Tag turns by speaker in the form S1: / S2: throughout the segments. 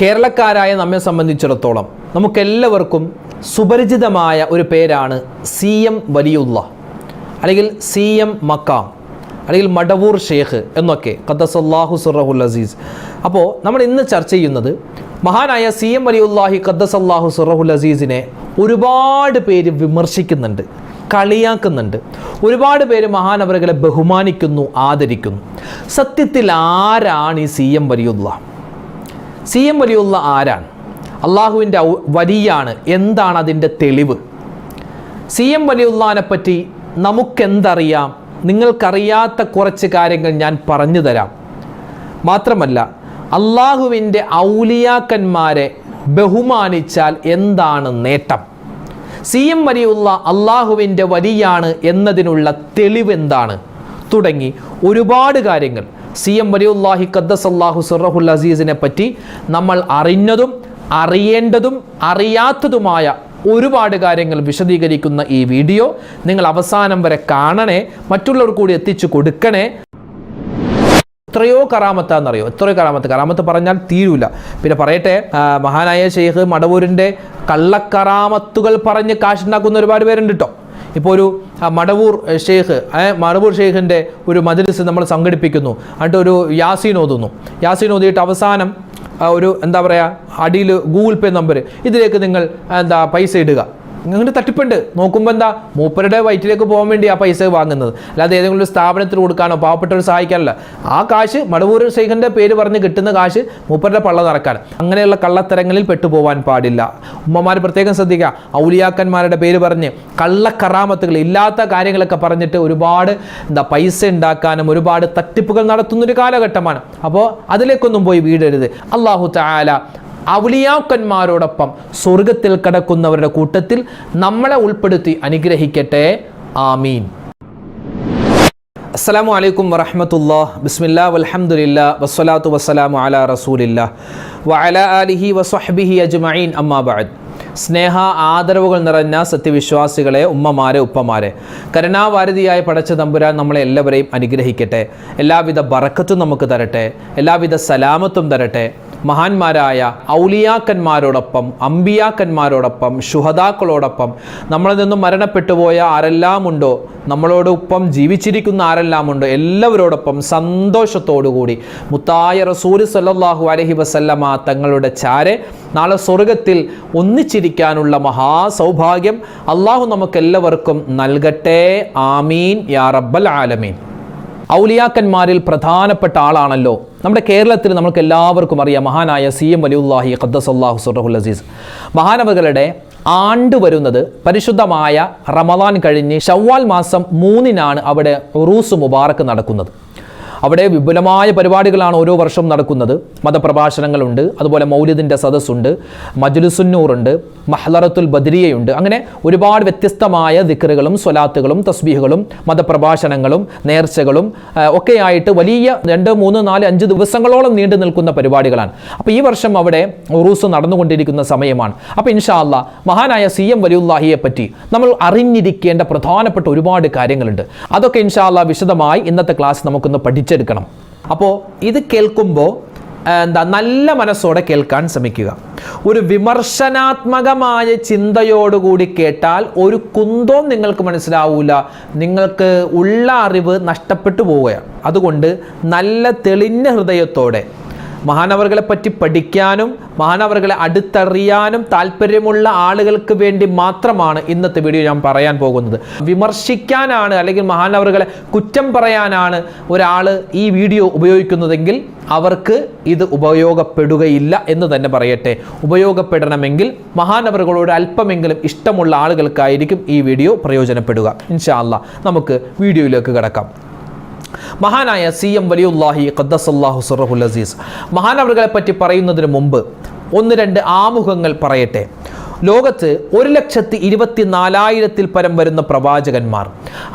S1: കേരളക്കാരായ നമ്മെ സംബന്ധിച്ചിടത്തോളം നമുക്കെല്ലാവർക്കും സുപരിചിതമായ ഒരു പേരാണ് CM വലിയുള്ള, അല്ലെങ്കിൽ CM മക്കാം, അല്ലെങ്കിൽ മടവൂർ ഷേഖ് എന്നൊക്കെ ഖദ്ദസല്ലാഹു സിറഹുൽ അസീസ്. അപ്പോൾ നമ്മൾ ഇന്ന് ചർച്ച ചെയ്യുന്നത് മഹാനായ CM വലിയുല്ലാഹി ഖദ്ദസല്ലാഹു സിറഹുൽ അസീസിനെ ഒരുപാട് പേര് വിമർശിക്കുന്നുണ്ട്, കളിയാക്കുന്നുണ്ട്. ഒരുപാട് പേര് മഹാനവറുകളെ ബഹുമാനിക്കുന്നു, ആദരിക്കുന്നു. സത്യത്തിൽ ആരാണ് ഈ CM വലിയുള്ള? CM വലിയുള്ള ആരാണ്? അള്ളാഹുവിൻ്റെ വലിയാണ്. എന്താണ് അതിൻ്റെ തെളിവ്? CM വലിയുള്ളാനെ പറ്റി നമുക്കെന്തറിയാം? നിങ്ങൾക്കറിയാത്ത കുറച്ച് കാര്യങ്ങൾ ഞാൻ പറഞ്ഞു തരാം. മാത്രമല്ല, അള്ളാഹുവിൻ്റെ ഔലിയാക്കന്മാരെ ബഹുമാനിച്ചാൽ എന്താണ് നേട്ടം? CM വലിയുള്ള അള്ളാഹുവിൻ്റെ വലിയാണ് എന്നതിനുള്ള തെളിവ് എന്താണ്? തുടങ്ങി ഒരുപാട് കാര്യങ്ങൾ CM വലിയുല്ലാഹി ഖദ്ദസല്ലാഹു സിറഹുൽ അസീസിനെ പറ്റി നമ്മൾ അറിഞ്ഞതും അറിയേണ്ടതും അറിയാത്തതുമായ ഒരുപാട് കാര്യങ്ങൾ വിശദീകരിക്കുന്ന ഈ വീഡിയോ നിങ്ങൾ അവസാനം വരെ കാണണേ, മറ്റുള്ളവർ കൂടി എത്തിച്ചു കൊടുക്കണേ. എത്രയോ കറാമത്താണെന്നറിയോ? എത്രയോ കറാമത്ത് പറഞ്ഞാൽ തീരൂല. പിന്നെ പറയട്ടെ, മഹാനായ ഷെയ്ഖ് മടവൂരിൻ്റെ കള്ളക്കറാമത്തുകൾ പറഞ്ഞ് കാശുണ്ടാക്കുന്ന ഒരുപാട് പേരുണ്ട് കേട്ടോ. ഇപ്പോൾ ഒരു മടവൂർ ഷെയ്ഖിൻ്റെ ഒരു മജ്‌ലിസ് നമ്മൾ സംഘടിപ്പിക്കുന്നു, എന്നിട്ട് ഒരു യാസീൻ ഓതുന്നു. യാസീൻ ഓതിയിട്ട് അവസാനം ഒരു എന്താ പറയുക, അടിയിൽ ഗൂഗിൾ പേ നമ്പർ, ഇതിലേക്ക് നിങ്ങൾ പൈസ ഇടുക. അങ്ങനെ തട്ടിപ്പുണ്ട്. നോക്കുമ്പോൾ എന്താ, മൂപ്പരുടെ വയറ്റിലേക്ക് പോകാൻ വേണ്ടി ആ പൈസ വാങ്ങുന്നത്, അല്ലാതെ ഏതെങ്കിലും ഒരു സ്ഥാപനത്തിൽ കൊടുക്കാനോ പാവപ്പെട്ടവർ സഹായിക്കാനല്ല. ആ കാശ് മടവൂർ ഷെയ്ഖിൻ്റെ പേര് പറഞ്ഞ് കിട്ടുന്ന കാശ് മൂപ്പരുടെ പള്ള നിറക്കാൻ. അങ്ങനെയുള്ള കള്ളത്തരങ്ങളിൽ പെട്ടുപോകാൻ പാടില്ല. ഉമ്മമാർ പ്രത്യേകം ശ്രദ്ധിക്കുക. ഔലിയാക്കന്മാരുടെ പേര് പറഞ്ഞ് കള്ളക്കറാമത്തുകൾ, ഇല്ലാത്ത കാര്യങ്ങളൊക്കെ പറഞ്ഞിട്ട് ഒരുപാട് പൈസ ഉണ്ടാക്കാനും ഒരുപാട് തട്ടിപ്പുകൾ നടത്തുന്നൊരു കാലഘട്ടമാണ്. അപ്പോൾ അതിലേക്കൊന്നും പോയി വീഴരുത്. അല്ലാഹു തആല ഔലിയാക്കന്മാരോടൊപ്പം സ്വർഗത്തിൽ കടക്കുന്നവരുടെ കൂട്ടത്തിൽ നമ്മളെ ഉൾപ്പെടുത്തി അനുഗ്രഹിക്കട്ടെ. ആമീൻ. അസ്സലാമു അലൈക്കും വറഹ്മത്തുള്ളാഹി. ബിസ്മില്ലാഹി വൽഹംദുലില്ലാഹി വസ്സലാത്തു വസ്സലാമു അലാ റസൂലില്ലാഹി വഅലാ ആലിഹി വസ്വഹ്ബിഹി അജ്മഈൻ. അമ്മാ ബഅദ്. സ്നേഹ ആദരവുകൾ നിറഞ്ഞ സത്യവിശ്വാസികളെ, ഉമ്മമാരെ, ഉപ്പമാരെ, കരുണാവാരിധിയായ പടച്ച തമ്പുരാൻ നമ്മളെ എല്ലാവരെയും അനുഗ്രഹിക്കട്ടെ. എല്ലാവിധ ബറക്കത്തും നമുക്ക് തരട്ടെ, എല്ലാവിധ സലാമത്തും തരട്ടെ. മഹാന്മാരായ ഔലിയാക്കന്മാരോടൊപ്പം, അമ്പിയാക്കന്മാരോടൊപ്പം, ശുഹദാക്കളോടൊപ്പം, നമ്മളിൽ നിന്നും മരണപ്പെട്ടു പോയ ആരെല്ലാം ഉണ്ടോ, നമ്മളോടൊപ്പം ജീവിച്ചിരിക്കുന്ന ആരെല്ലാം ഉണ്ടോ, എല്ലാവരോടൊപ്പം സന്തോഷത്തോടുകൂടി മുത്തായ റസൂൽ സല്ലല്ലാഹു അലൈഹി വസല്ലമ തങ്ങളുടെ ചാരെ നാളെ സ്വർഗത്തിൽ ഒന്നിച്ചിരിക്കാനുള്ള മഹാസൗഭാഗ്യം അള്ളാഹു നമുക്കെല്ലാവർക്കും നൽകട്ടെ. ആമീൻ യാ റബ്ബൽ ആലമീൻ. ഔലിയാക്കന്മാരിൽ പ്രധാനപ്പെട്ട ആളാണല്ലോ നമ്മുടെ കേരളത്തിൽ നമുക്ക് എല്ലാവർക്കും അറിയാം, മഹാനായ CM വലിയുല്ലാഹി ഖദ്ദസല്ലാഹു സിറഹുൽ അസീസ്. മഹാനവറുകളുടെ ആണ്ട് വരുന്നത് പരിശുദ്ധമായ റമളാൻ കഴിഞ്ഞ് ശവ്വാൽ മാസം 3-നാണ് അവിടെ ഉറൂസ് മുബാറക്ക് നടക്കുന്നത്. അവിടെ വിപുലമായ പരിപാടികളാണ് ഓരോ വർഷവും നടക്കുന്നത്. മതപ്രഭാഷണങ്ങളുണ്ട്, അതുപോലെ മൗലിദിൻ്റെ സദസ്സുണ്ട്, മജ്‌ലിസുന്നൂറുണ്ട്, മഹ്ലറത്തുൽ ബദ്രിയയുണ്ട്. അങ്ങനെ ഒരുപാട് വ്യത്യസ്തമായ ദിക്റുകളും സ്വലാത്തുകളും തസ്ബീഹുകളും മതപ്രഭാഷണങ്ങളും നേർച്ചകളും ഒക്കെയായിട്ട് വലിയ 2, 3, 4, 5 ദിവസങ്ങളോളം നീണ്ടു നിൽക്കുന്ന പരിപാടികളാണ്. അപ്പോൾ ഈ വർഷം അവിടെ ഉറൂസ് നടന്നുകൊണ്ടിരിക്കുന്ന സമയമാണ്. അപ്പോൾ ഇൻഷാ അല്ലാഹ് മഹാനായ CM വലിയുല്ലാഹിയെ പറ്റി നമ്മൾ അറിഞ്ഞിരിക്കേണ്ട പ്രധാനപ്പെട്ട ഒരുപാട് കാര്യങ്ങളുണ്ട്. അതൊക്കെ ഇൻഷാ അല്ലാഹ് വിശദമായി ഇന്നത്തെ ക്ലാസ് നമുക്കൊന്ന് പഠിച്ചെടുക്കണം. അപ്പോൾ ഇത് കേൾക്കുമ്പോൾ നല്ല മനസ്സോടെ കേൾക്കാൻ ശ്രമിക്കുക. ഒരു വിമർശനാത്മകമായ ചിന്തയോടുകൂടി കേട്ടാൽ ഒരു കുന്തവും നിങ്ങൾക്ക് മനസ്സിലാവൂല, നിങ്ങൾക്ക് ഉള്ള അറിവ് നഷ്ടപ്പെട്ടു പോവുകയാണ്. അതുകൊണ്ട് നല്ല തെളിഞ്ഞ ഹൃദയത്തോടെ മഹാനവറുകളെ പറ്റി പഠിക്കാനും മഹാനവറുകളെ അടുത്തറിയാനും താല്പര്യമുള്ള ആളുകൾക്ക് വേണ്ടി മാത്രമാണ് ഇന്നത്തെ വീഡിയോ ഞാൻ പറയാൻ പോകുന്നത്. വിമർശിക്കാനാണ് അല്ലെങ്കിൽ മഹാനവറുകളെ കുറ്റം പറയാനാണ് ഒരാൾ ഈ വീഡിയോ ഉപയോഗിക്കുന്നതെങ്കിൽ അവർക്ക് ഇത് ഉപയോഗപ്പെടുകയില്ല എന്ന് തന്നെ പറയട്ടെ. ഉപയോഗപ്പെടണമെങ്കിൽ മഹാനവറുകളോട് അല്പമെങ്കിലും ഇഷ്ടമുള്ള ആളുകൾക്കായിരിക്കും ഈ വീഡിയോ പ്രയോജനപ്പെടുക. ഇൻഷാ അല്ലാഹ് നമുക്ക് വീഡിയോയിലേക്ക് കടക്കാം. മഹാനായ CM വലിയുല്ലാഹി ഖദ്ദസല്ലാഹു സിറഹുൽ അസീസ് മഹാനവറുകളെ പറ്റി പറയുന്നതിന് മുമ്പ് 1-2 ആമുഖങ്ങൾ പറയട്ടെ. ലോകത്ത് 1,24,000-ൽ പരം വരുന്ന പ്രവാചകന്മാർ.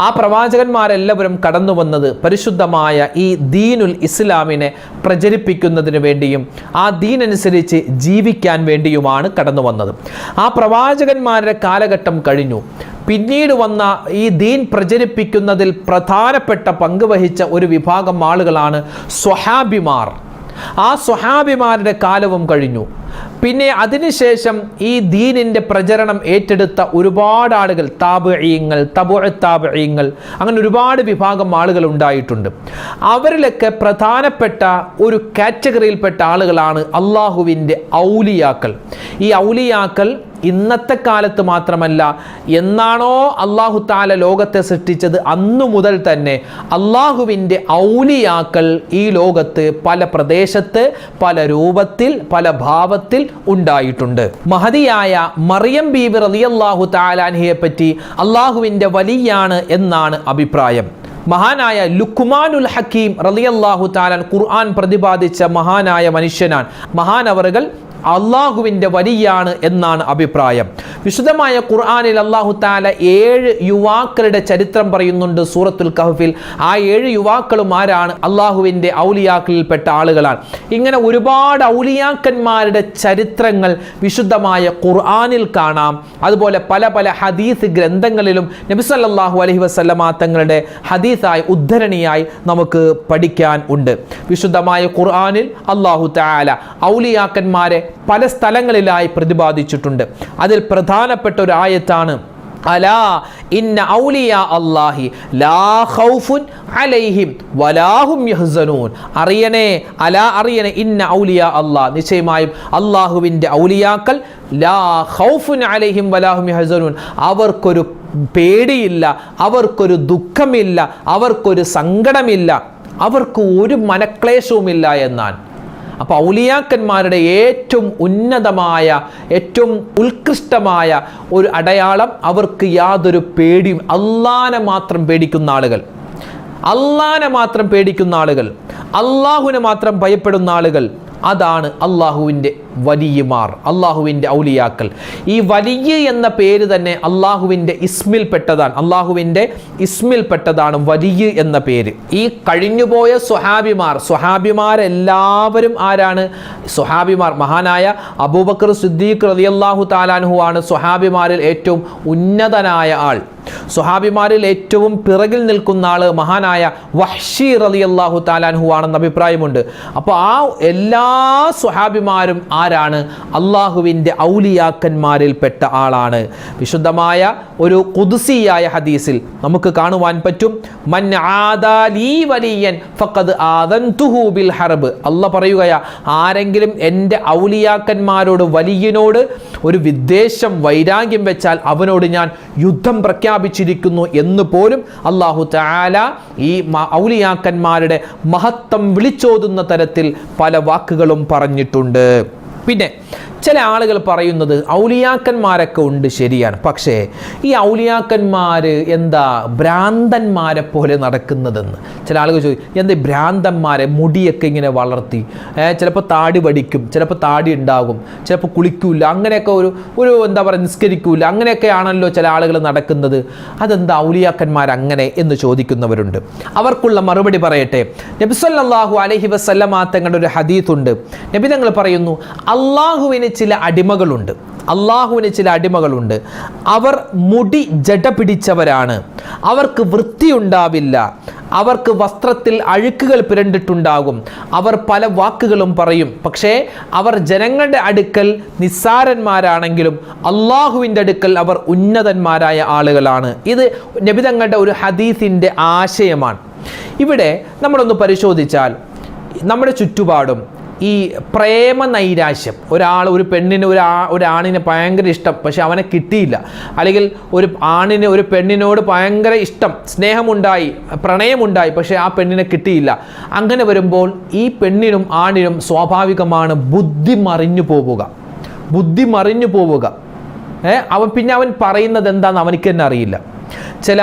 S1: ആ പ്രവാചകന്മാരെല്ലാവരും കടന്നു വന്നത് പരിശുദ്ധമായ ഈ ദീനുൽ ഇസ്ലാമിനെ പ്രചരിപ്പിക്കുന്നതിന് വേണ്ടിയും ആ ദീനനുസരിച്ച് ജീവിക്കാൻ വേണ്ടിയുമാണ് കടന്നു വന്നത്. ആ പ്രവാചകന്മാരുടെ കാലഘട്ടം കഴിഞ്ഞു. പിന്നീട് വന്ന ഈ ദീൻ പ്രചരിപ്പിക്കുന്നതിൽ പ്രധാനപ്പെട്ട പങ്ക് വഹിച്ച ഒരു വിഭാഗം ആളുകളാണ് സ്വഹാബിമാർ. ആ സ്വഹാബിമാരുടെ കാലവും കഴിഞ്ഞു. പിന്നെ അതിനുശേഷം ഈ ദീനിൻ്റെ പ്രചരണം ഏറ്റെടുത്ത ഒരുപാട് ആളുകൾ, താബിഈങ്ങൾ, തബുഉ താബിഈങ്ങൾ, അങ്ങനെ ഒരുപാട് വിഭാഗം ആളുകൾ ഉണ്ടായിട്ടുണ്ട്. അവരിലൊക്കെ പ്രധാനപ്പെട്ട ഒരു കാറ്റഗറിയിൽപ്പെട്ട ആളുകളാണ് അള്ളാഹുവിൻ്റെ ഔലിയാക്കൾ. ഈ ഔലിയാക്കൾ ഇന്നത്തെ കാലത്ത് മാത്രമല്ല, എന്നാണോ അള്ളാഹു തആല ലോകത്തെ സൃഷ്ടിച്ചത് അന്നു മുതൽ തന്നെ അള്ളാഹുവിൻ്റെ ഔലിയാക്കൾ ഈ ലോകത്ത് പല പ്രദേശത്ത്, പല രൂപത്തിൽ, പല ഭാവത്തിൽ ഉണ്ടായിട്ടുണ്ട്. മഹദിയായ മറിയം ബീബി റളിയല്ലാഹു തആല അൻഹയെ പറ്റി അള്ളാഹുവിൻ്റെ വലിയാണ് എന്നാണ് അഭിപ്രായം. മഹാനായ ലുക്മാനുൽ ഹക്കീം റളിയല്ലാഹു തആല ഖുർആൻ പ്രതിപാദിച്ച മഹാനായ മനുഷ്യനാണ്. മഹാനവറുകൾ അള്ളാഹുവിൻ്റെ വലിയാണ് എന്നാണ് അഭിപ്രായം. വിശുദ്ധമായ ഖുർആനിൽ അള്ളാഹു തആല 7 യുവാക്കളുടെ ചരിത്രം പറയുന്നുണ്ട് സൂറത്തുൽ കഹ്ഫിൽ. ആ 7 യുവാക്കളും ആരാണ്? അള്ളാഹുവിൻ്റെ ഔലിയാക്കളിൽപ്പെട്ട ആളുകളാണ്. ഇങ്ങനെ ഒരുപാട് ഔലിയാക്കന്മാരുടെ ചരിത്രങ്ങൾ വിശുദ്ധമായ ഖുർആനിൽ കാണാം. അതുപോലെ പല പല ഹദീസ് ഗ്രന്ഥങ്ങളിലും നബി സല്ലല്ലാഹു അലൈഹി വസല്ലമ തങ്ങളുടെ ഹദീസായി ഉദ്ധരണിയായി നമുക്ക് പഠിക്കാൻ ഉണ്ട്. വിശുദ്ധമായ ഖുർആനിൽ അള്ളാഹു തആല ഔലിയാക്കന്മാരെ പല സ്ഥലങ്ങളിലായി പ്രതിപാദിച്ചിട്ടുണ്ട്. അതിൽ പ്രധാനപ്പെട്ട ഒരു ആയത്താണ് അലാ ഇന്ന ഔലിയാ അല്ലാഹി ലാ ഖൗഫുൻ അലൈഹിം വലാഹും യഹ്സനൂൻ. അറിയണേ, അലാ അറിയണേ, ഇന്ന ഔലിയാ അല്ലാഹ്, നിശ്ചയമായും അള്ളാഹുവിൻ്റെ ഔലിയാക്കൾ ലാ ഖൗഫുൻ അലൈഹിം വലാഹും യഹ്സനൂൻ, അവർക്കൊരു പേടിയില്ല, അവർക്കൊരു ദുഃഖമില്ല, അവർക്കൊരു സങ്കടമില്ല, അവർക്ക് ഒരു മനക്ലേശവുമില്ല എന്നാണ്. അപ്പോൾ ഔലിയാക്കന്മാരുടെ ഏറ്റവും ഉന്നതമായ, ഏറ്റവും ഉത്കൃഷ്ടമായ ഒരു അടയാളം അവർക്ക് യാതൊരു പേടിയും, അള്ളാനെ മാത്രം പേടിക്കുന്ന ആളുകൾ, അള്ളാനെ മാത്രം പേടിക്കുന്ന ആളുകൾ, അള്ളാഹുവിനെ മാത്രം ഭയപ്പെടുന്ന ആളുകൾ, അതാണ് അള്ളാഹുവിൻ്റെ വലിയമാർ, അള്ളാഹുവിൻ്റെ ഔലിയാക്കൾ. ഈ വലിയ എന്ന പേര് തന്നെ അള്ളാഹുവിൻ്റെ ഇസ്മിൽപ്പെട്ടതാണ്, അള്ളാഹുവിൻ്റെ ഇസ്മിൽപ്പെട്ടതാണ് വലിയ എന്ന പേര്. ഈ കഴിഞ്ഞുപോയ സ്വഹാബിമാരെല്ലാവരും ആരാണ്? സ്വഹാബിമാർ, മഹാനായ അബൂബക്കർ സിദ്ദീഖ് റളിയല്ലാഹു തആല അൻഹു ആണ് സ്വഹാബിമാരിൽ ഏറ്റവും ഉന്നതനായ ആൾ. സ്വഹാബിമാരിൽ ഏറ്റവും പിറകിൽ നിൽക്കുന്ന ആള് മഹാനായ വഹ്ശി റളിയല്ലാഹു തആല അൻഹു ആണെന്ന് അഭിപ്രായമുണ്ട്. അപ്പോൾ ആ എല്ലാ സ്വഹാബിമാരും ആരാണ്? അള്ളാഹുവിൻ്റെ ഔലിയാക്കന്മാരിൽപ്പെട്ട ആളാണ്. വിശുദ്ധമായ ഒരു ഖുദ്സിയായ ഹദീസിൽ നമുക്ക് കാണുവാൻ പറ്റും, മൻ ആദാ ലീ വലിയൻ ഫഖദ് ആദൻതുഹു ബിൽ ഹർബ്. അല്ലാഹ് പറയുകയാ, ആരെങ്കിലും എൻ്റെ ഔലിയാക്കന്മാരോട്, വലിയനോട് ഒരു വിദ്വേഷം, വൈരാഗ്യം വെച്ചാൽ അവനോട് ഞാൻ യുദ്ധം പ്രഖ്യാപിച്ചിരിക്കുന്നു എന്ന് പോലും അല്ലാഹു തആല ഈ ഔലിയാക്കന്മാരുടെ മഹത്വം വിളിച്ചോതുന്ന തരത്തിൽ പല വാക്കുകളും പറഞ്ഞിട്ടുണ്ട്. പിന്നെ ചില ആളുകൾ പറയുന്നത് ഔലിയാക്കന്മാരൊക്കെ ഉണ്ട്, ശരിയാണ്. പക്ഷേ ഈ ഔലിയാക്കന്മാർ എന്താ ഭ്രാന്തന്മാരെ പോലെ നടക്കുന്നതെന്ന് ചില ആളുകൾ ചോദിക്കും. എന്താ ഭ്രാന്തന്മാരെ മുടിയൊക്കെ ഇങ്ങനെ വളർത്തി, ചിലപ്പോൾ താടി വടിക്കും, ചിലപ്പോൾ താടി ഉണ്ടാകും, ചിലപ്പോൾ കുളിക്കൂല, അങ്ങനെയൊക്കെ ഒരു എന്താ പറയുക, നിസ്കരിക്കൂല, അങ്ങനെയൊക്കെ ആണല്ലോ ചില ആളുകൾ നടക്കുന്നത്. അതെന്താ ഔലിയാക്കന്മാർ അങ്ങനെ എന്ന് ചോദിക്കുന്നവരുണ്ട്. അവർക്കുള്ള മറുപടി പറയട്ടെ. നബി സല്ലല്ലാഹു അലൈഹി വസല്ലമ തങ്ങളുടെ ഒരു ഹദീസുണ്ട്. നബി തങ്ങൾ പറയുന്നു, അള്ളാഹുവിന് ചില അടിമകളുണ്ട്, അള്ളാഹുവിന് ചില അടിമകളുണ്ട്. അവർ മുടി ജട പിടിച്ചവരാണ്, അവർക്ക് വൃത്തിയുണ്ടാവില്ല, അവർക്ക് വസ്ത്രത്തിൽ അഴുക്കുകൾ പുരണ്ടിട്ടുണ്ടാകും, അവർ പല വാക്കുകളും പറയും. പക്ഷേ അവർ ജനങ്ങളുടെ അടുക്കൽ നിസ്സാരന്മാരാണെങ്കിലും അള്ളാഹുവിൻ്റെ അടുക്കൽ അവർ ഉന്നതന്മാരായ ആളുകളാണ്. ഇത് നബി തങ്ങളുടെ ഒരു ഹദീസിൻ്റെ ആശയമാണ്. ഇവിടെ നമ്മളൊന്ന് പരിശോധിച്ചാൽ നമ്മുടെ ചുറ്റുപാടും ഈ പ്രേമ നൈരാശ്യം, ഒരു പെണ്ണിന് ഒരാണിനെ ഭയങ്കര ഇഷ്ടം, പക്ഷെ അവനെ കിട്ടിയില്ല, അല്ലെങ്കിൽ ഒരു പെണ്ണിനോട് ഭയങ്കര ഇഷ്ടം, സ്നേഹമുണ്ടായി, പ്രണയമുണ്ടായി, പക്ഷെ ആ പെണ്ണിനെ കിട്ടിയില്ല. അങ്ങനെ വരുമ്പോൾ ഈ പെണ്ണിനും ആണിനും സ്വാഭാവികമാണ് ബുദ്ധി മറിഞ്ഞു പോവുക. അവൻ പറയുന്നത് എന്താണെന്ന് അവനിക്ക് തന്നെ അറിയില്ല. ചില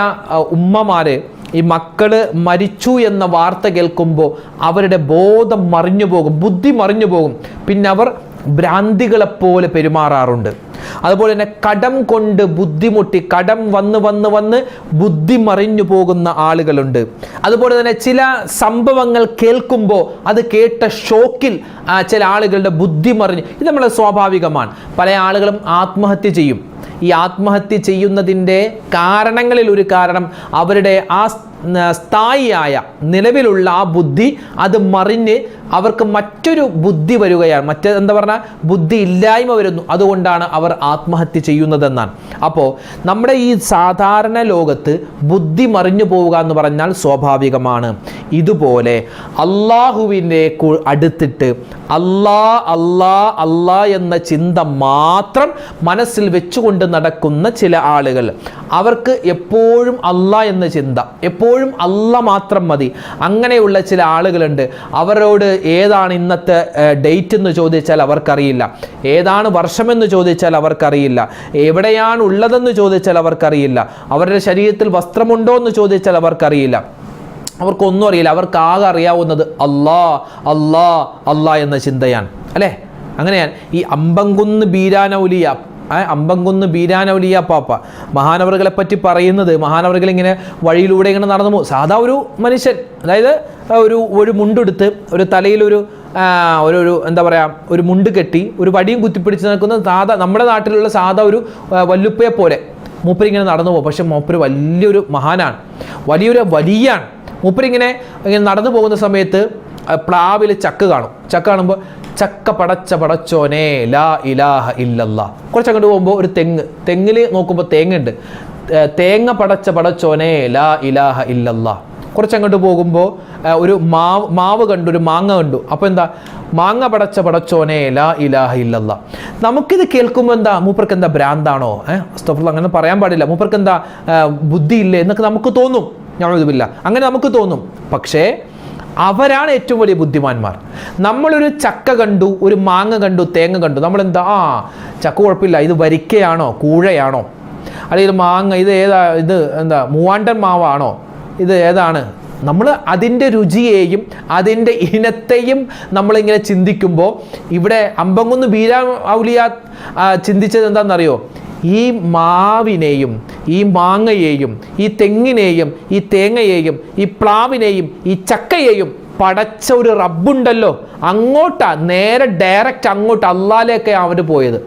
S1: ഉമ്മമാര് ഈ മക്കള് മരിച്ചു എന്ന വാർത്ത കേൾക്കുമ്പോൾ അവരുടെ ബോധം മറിഞ്ഞു പോകും, ബുദ്ധി മറിഞ്ഞു പോകും. പിന്നെ അവർ ഭ്രാന്തികളെപ്പോലെ പെരുമാറാറുണ്ട്. അതുപോലെ തന്നെ കടം കൊണ്ട് ബുദ്ധിമുട്ടി, കടം വന്ന് ബുദ്ധി മറിഞ്ഞു പോകുന്ന ആളുകളുണ്ട്. അതുപോലെ തന്നെ ചില സംഭവങ്ങൾ കേൾക്കുമ്പോൾ അത് കേട്ട ഷോക്കിൽ ചില ആളുകളുടെ ബുദ്ധി മറിഞ്ഞ്, ഇത് നമ്മളെ സ്വാഭാവികമാണ്. പല ആളുകളും ആത്മഹത്യ ചെയ്യും. ഈ ആത്മഹത്യ ചെയ്യുന്നതിൻ്റെ കാരണങ്ങളിൽ ഒരു കാരണം അവരുടെ ആ സ്ഥായിയായ നിലവിലുള്ള ആ ബുദ്ധി അത് മറിഞ്ഞ് അവർക്ക് മറ്റൊരു ബുദ്ധി വരികയാണ്, എന്താ പറഞ്ഞാൽ ബുദ്ധി ഇല്ലായ്മ വരുന്നു. അതുകൊണ്ടാണ് അവർ ആത്മഹത്യ ചെയ്യുന്നതെന്നാണ്. അപ്പോൾ നമ്മുടെ ഈ സാധാരണ ലോകത്ത് ബുദ്ധി മറിഞ്ഞു പോവുക എന്ന് പറഞ്ഞാൽ സ്വാഭാവികമാണ്. ഇതുപോലെ അള്ളാഹുവിനെ അടുത്തിട്ട് അല്ലാ അല്ലാ അല്ലാ എന്ന ചിന്ത മാത്രം മനസ്സിൽ വെച്ചുകൊണ്ട് നടക്കുന്ന ചില ആളുകൾ, അവർക്ക് എപ്പോഴും അല്ലാ എന്ന ചിന്ത, എപ്പോഴും അല്ലാ മാത്രം മതി. അങ്ങനെയുള്ള ചില ആളുകളുണ്ട്. അവരോട് ഏതാണ് ഇന്നത്തെ ഡേറ്റ് എന്ന് ചോദിച്ചാൽ അവർക്കറിയില്ല, ഏതാണ് വർഷമെന്ന് ചോദിച്ചാൽ അവർക്കറിയില്ല, എവിടെയാണ് ഉള്ളതെന്ന് ചോദിച്ചാൽ അവർക്കറിയില്ല, അവരുടെ ശരീരത്തിൽ വസ്ത്രമുണ്ടോ എന്ന് ചോദിച്ചാൽ അവർക്കറിയില്ല, അവർക്കൊന്നും അറിയില്ല. അവർക്ക് ആകെ അറിയാവുന്നത് അല്ലാ അല്ലാ അല്ലാ എന്ന ചിന്തയാണ്, അല്ലേ? അങ്ങനെയാണ് ഈ അമ്പംകുന്ന് ബീരാനൗലിയ പാപ്പ മഹാനവറുകളെ പറ്റി പറയുന്നത്. മഹാനവറുകൾ ഇങ്ങനെ വഴിയിലൂടെ ഇങ്ങനെ നടന്നു പോകും. സാധാ ഒരു മനുഷ്യൻ, അതായത് ഒരു മുണ്ടെടുത്ത് ഒരു തലയിലൊരു എന്താ പറയുക, ഒരു മുണ്ട് കെട്ടി ഒരു വടിയും കുത്തിപ്പിടിച്ച് നിൽക്കുന്ന സാധാ നമ്മുടെ നാട്ടിലുള്ള സാധാ ഒരു വല്ലുപ്പയെ പോലെ മൂപ്പരിങ്ങനെ നടന്നു പോകും. പക്ഷെ മൂപ്പര് വലിയൊരു മഹാനാണ്, വലിയാണ്. മൂപ്പരിങ്ങനെ നടന്നു പോകുന്ന സമയത്ത് പ്ലാവിൽ ചക്ക കാണും. ചക്ക കാണുമ്പോൾ ചക്ക പടച്ചോനെ ലാ ഇലാഹ ഇല്ലല്ലാ. കുറച്ചങ്ങോട്ട് പോകുമ്പോൾ ഒരു തെങ്ങിൽ നോക്കുമ്പോൾ തേങ്ങയുണ്ട്. തേങ്ങ പടച്ചോനെ ലാ ഇലാഹ ഇല്ലല്ലാ. കുറച്ചങ്ങോട്ട് പോകുമ്പോൾ ഒരു മാവ് കണ്ടു, ഒരു മാങ്ങ കണ്ടു. അപ്പോൾ എന്താ, മാങ്ങ പടച്ചോനെ ലാ ഇലാഹ ഇല്ലല്ലാ. നമുക്കിത് കേൾക്കുമ്പോൾ എന്താ, മൂപ്പർക്ക് എന്താ ഭ്രാന്താണോ? അങ്ങനെ പറയാൻ പാടില്ല, മൂപ്പർക്ക് എന്താ ബുദ്ധിയില്ലേ എന്നൊക്കെ നമുക്ക് തോന്നും. ഞാനിതില്ല, അങ്ങനെ നമുക്ക് തോന്നും. പക്ഷേ അവരാണ് ഏറ്റവും വലിയ ബുദ്ധിമാന്മാർ. നമ്മളൊരു ചക്ക കണ്ടു, ഒരു മാങ്ങ കണ്ടു, തേങ്ങ കണ്ടു, നമ്മളെന്താ, ചക്ക കുഴപ്പമില്ല, ഇത് വരിക്കയാണോ കൂഴയാണോ, അല്ലെങ്കിൽ മാങ്ങ ഇത് എന്താ മൂവാണ്ടൻ മാവാണോ, ഇത് ഏതാണ്? നമ്മൾ അതിൻ്റെ രുചിയെയും അതിൻ്റെ ഇനത്തെയും നമ്മളിങ്ങനെ ചിന്തിക്കുമ്പോൾ ഇവിടെ അമ്പംകുന്ന് ഔലിയ ചിന്തിച്ചത് എന്താണെന്നറിയോ? ഈ മാവിനെയും ഈ മാങ്ങയെയും ഈ തെങ്ങിനെയും ഈ തേങ്ങയെയും ഈ പ്ലാവിനെയും ഈ ചക്കയെയും പടച്ച ഒരു റബ്ബുണ്ടല്ലോ, നേരെ ഡയറക്റ്റ് അങ്ങോട്ട് അല്ലാലേക്കാണ് അവർ പോയത്.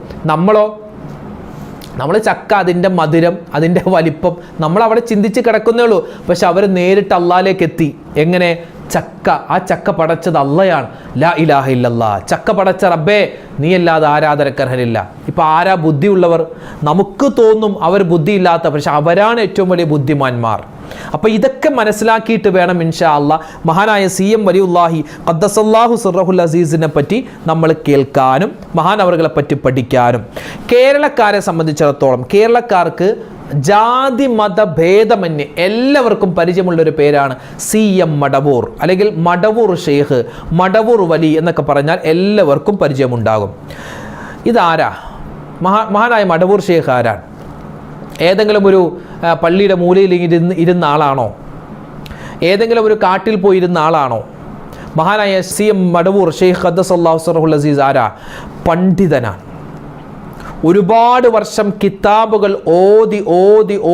S1: നമ്മൾ ചക്ക, അതിൻ്റെ മധുരം, അതിൻ്റെ വലിപ്പം നമ്മളവിടെ ചിന്തിച്ച് കിടക്കുന്നേ ഉള്ളൂ. പക്ഷെ അവർ നേരിട്ട് അല്ലാലേക്ക് എത്തി. എങ്ങനെ? ആ ചക്ക പടച്ചത് അള്ളയാണ്. ലാ ഇലാഹ ഇല്ലല്ലാ. ചക്ക പടച്ച റബ്ബേ, നീയല്ലാതെ ആരാധനക്കർഹനില്ല. ഇപ്പം ആരാ ബുദ്ധിയുള്ളവർ? നമുക്ക് തോന്നും അവർ ബുദ്ധിയില്ലാത്ത, പക്ഷെ അവരാണ് ഏറ്റവും വലിയ ബുദ്ധിമാന്മാർ. അപ്പോൾ ഇതൊക്കെ മനസ്സിലാക്കിയിട്ട് വേണം ഇൻഷാ അല്ലാഹ് മഹാനായ CM വലിയുല്ലാഹി ഖദ്ദസല്ലാഹു സിർറഹുൽ അസീസിനെ പറ്റി നമ്മൾ കേൾക്കാനും മഹാനവറുകളെ പറ്റി പഠിക്കാനും. കേരളക്കാരെ സംബന്ധിച്ചിടത്തോളം കേരളക്കാർക്ക് ജാതി മത ഭേദമന്യേ എല്ലാവർക്കും പരിചയമുള്ളൊരു പേരാണ് CM മടവൂർ, അല്ലെങ്കിൽ മടവൂർ ഷെയ്ഖ്, മടവൂർ വലി എന്നൊക്കെ പറഞ്ഞാൽ എല്ലാവർക്കും പരിചയമുണ്ടാകും. ഇതാരാ? മഹാനായ മടവൂർ ഷെയ്ഖ് ആരാണ്? ഏതെങ്കിലും ഒരു പള്ളിയുടെ മൂലയിൽ ഇരുന്ന ആളാണോ? ഏതെങ്കിലും ഒരു കാട്ടിൽ പോയി ഇരുന്ന ആളാണോ? മഹാനായ CM മടവൂർ ഷെയ്ഖ് ഖദ്ദസല്ലാഹു സിർറഹുൽ അസീസ് ആരാ? പണ്ഡിതനാണ്. ഒരുപാട് വർഷം കിതാബുകൾ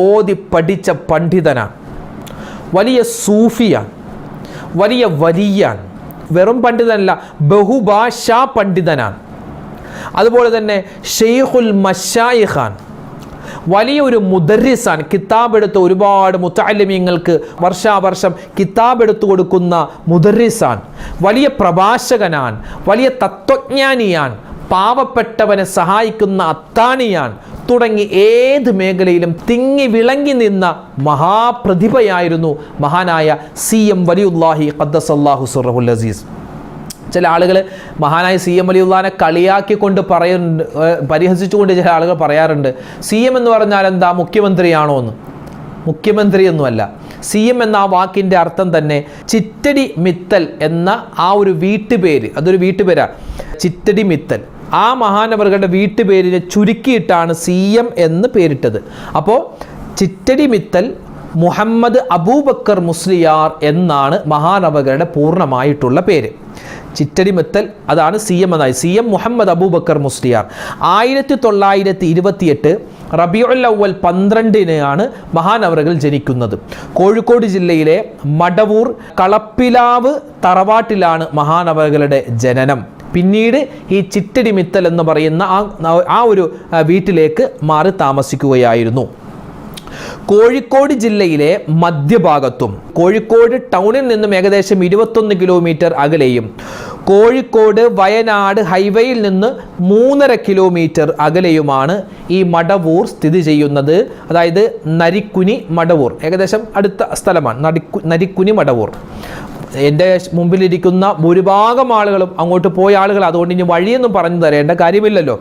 S1: ഓതി പഠിച്ച പണ്ഡിതനാണ്. വലിയ സൂഫിയാണ്, വലിയാണ്. വെറും പണ്ഡിതനല്ല, ബഹുഭാഷാ പണ്ഡിതനാണ്. അതുപോലെ തന്നെ ഷെയ്ഖുൽ മശായിഖാൻ, വലിയൊരു മുദർരിസാൻ. കിതാബെടുത്ത് ഒരുപാട് മുത്തഅല്ലിമീങ്ങൾക്ക് വർഷാവർഷം കിതാബെടുത്തു കൊടുക്കുന്ന മുദർരിസാൻ. വലിയ പ്രഭാഷകനാൻ, വലിയ തത്വജ്ഞാനിയാൻ, പാവപ്പെട്ടവനെ സഹായിക്കുന്ന അത്താണിയാൻ. തുടങ്ങി ഏത് മേഖലയിലും തിങ്ങി വിളങ്ങി നിന്ന മഹാപ്രതിഭയായിരുന്നു മഹാനായ CM വലിയുല്ലാഹി ഖദ്ദസല്ലാഹു സിർറഹുൽ അസീസ്. ചില ആളുകൾ മഹാനായ CM വലിയുല്ലാഹിനെ കളിയാക്കിക്കൊണ്ട് പറയുന്നുണ്ട്, പരിഹസിച്ചുകൊണ്ട് ചില ആളുകൾ പറയാറുണ്ട്, CM എന്ന് പറഞ്ഞാൽ എന്താ, മുഖ്യമന്ത്രിയാണോ എന്ന്. മുഖ്യമന്ത്രിയൊന്നുമല്ല. CM എന്ന ആ വാക്കിൻ്റെ അർത്ഥം തന്നെ ചിറ്റടി മിത്തൽ എന്ന ആ ഒരു വീട്ടുപേര്, അതൊരു വീട്ടുപേരാണ്, ചിറ്റടി മിത്തൽ. ആ മഹാനവറുകളുടെ വീട്ടുപേരിനെ ചുരുക്കിയിട്ടാണ് CM എന്ന് പേരിട്ടത്. അപ്പോൾ ചിറ്റടി മിത്തൽ മുഹമ്മദ് അബൂബക്കർ മുസ്ലിയാർ എന്നാണ് മഹാനവറുകളുടെ പൂർണ്ണമായിട്ടുള്ള പേര്. ചിറ്റടി മിത്തൽ, അതാണ് CM എന്നായി. CM മുഹമ്മദ് അബൂബക്കർ മുസ്ലിയാർ. 1928 റബീഉൽ അവ്വൽ 12-നാണ് മഹാനവറുകൾ ജനിക്കുന്നത്. കോഴിക്കോട് ജില്ലയിലെ മടവൂർ കളപ്പിലാവ് തറവാട്ടിലാണ് മഹാനവറുകളുടെ ജനനം. പിന്നീട് ഈ ചിറ്റടി മിത്തൽ എന്ന് പറയുന്ന ആ ഒരു വീട്ടിലേക്ക് മാറി താമസിക്കുകയായിരുന്നു. കോഴിക്കോട് ജില്ലയിലെ മധ്യഭാഗത്തും കോഴിക്കോട് ടൗണിൽ നിന്നും ഏകദേശം 21 കിലോമീറ്റർ അകലെയും കോഴിക്കോട് വയനാട് ഹൈവേയിൽ നിന്ന് 3.5 കിലോമീറ്റർ അകലെയുമാണ് ഈ മടവൂർ സ്ഥിതി ചെയ്യുന്നത്. അതായത് നരിക്കുനി മടവൂർ ഏകദേശം അടുത്ത സ്ഥലമാണ് നരിക്കുനി മടവൂർ. എൻ്റെ മുമ്പിലിരിക്കുന്ന ഭൂരിഭാഗം ആളുകളും അങ്ങോട്ട് പോയ ആളുകൾ, അതുകൊണ്ട് ഇനി വഴിയൊന്നും പറഞ്ഞു തരേണ്ട കാര്യമില്ലല്ലോ.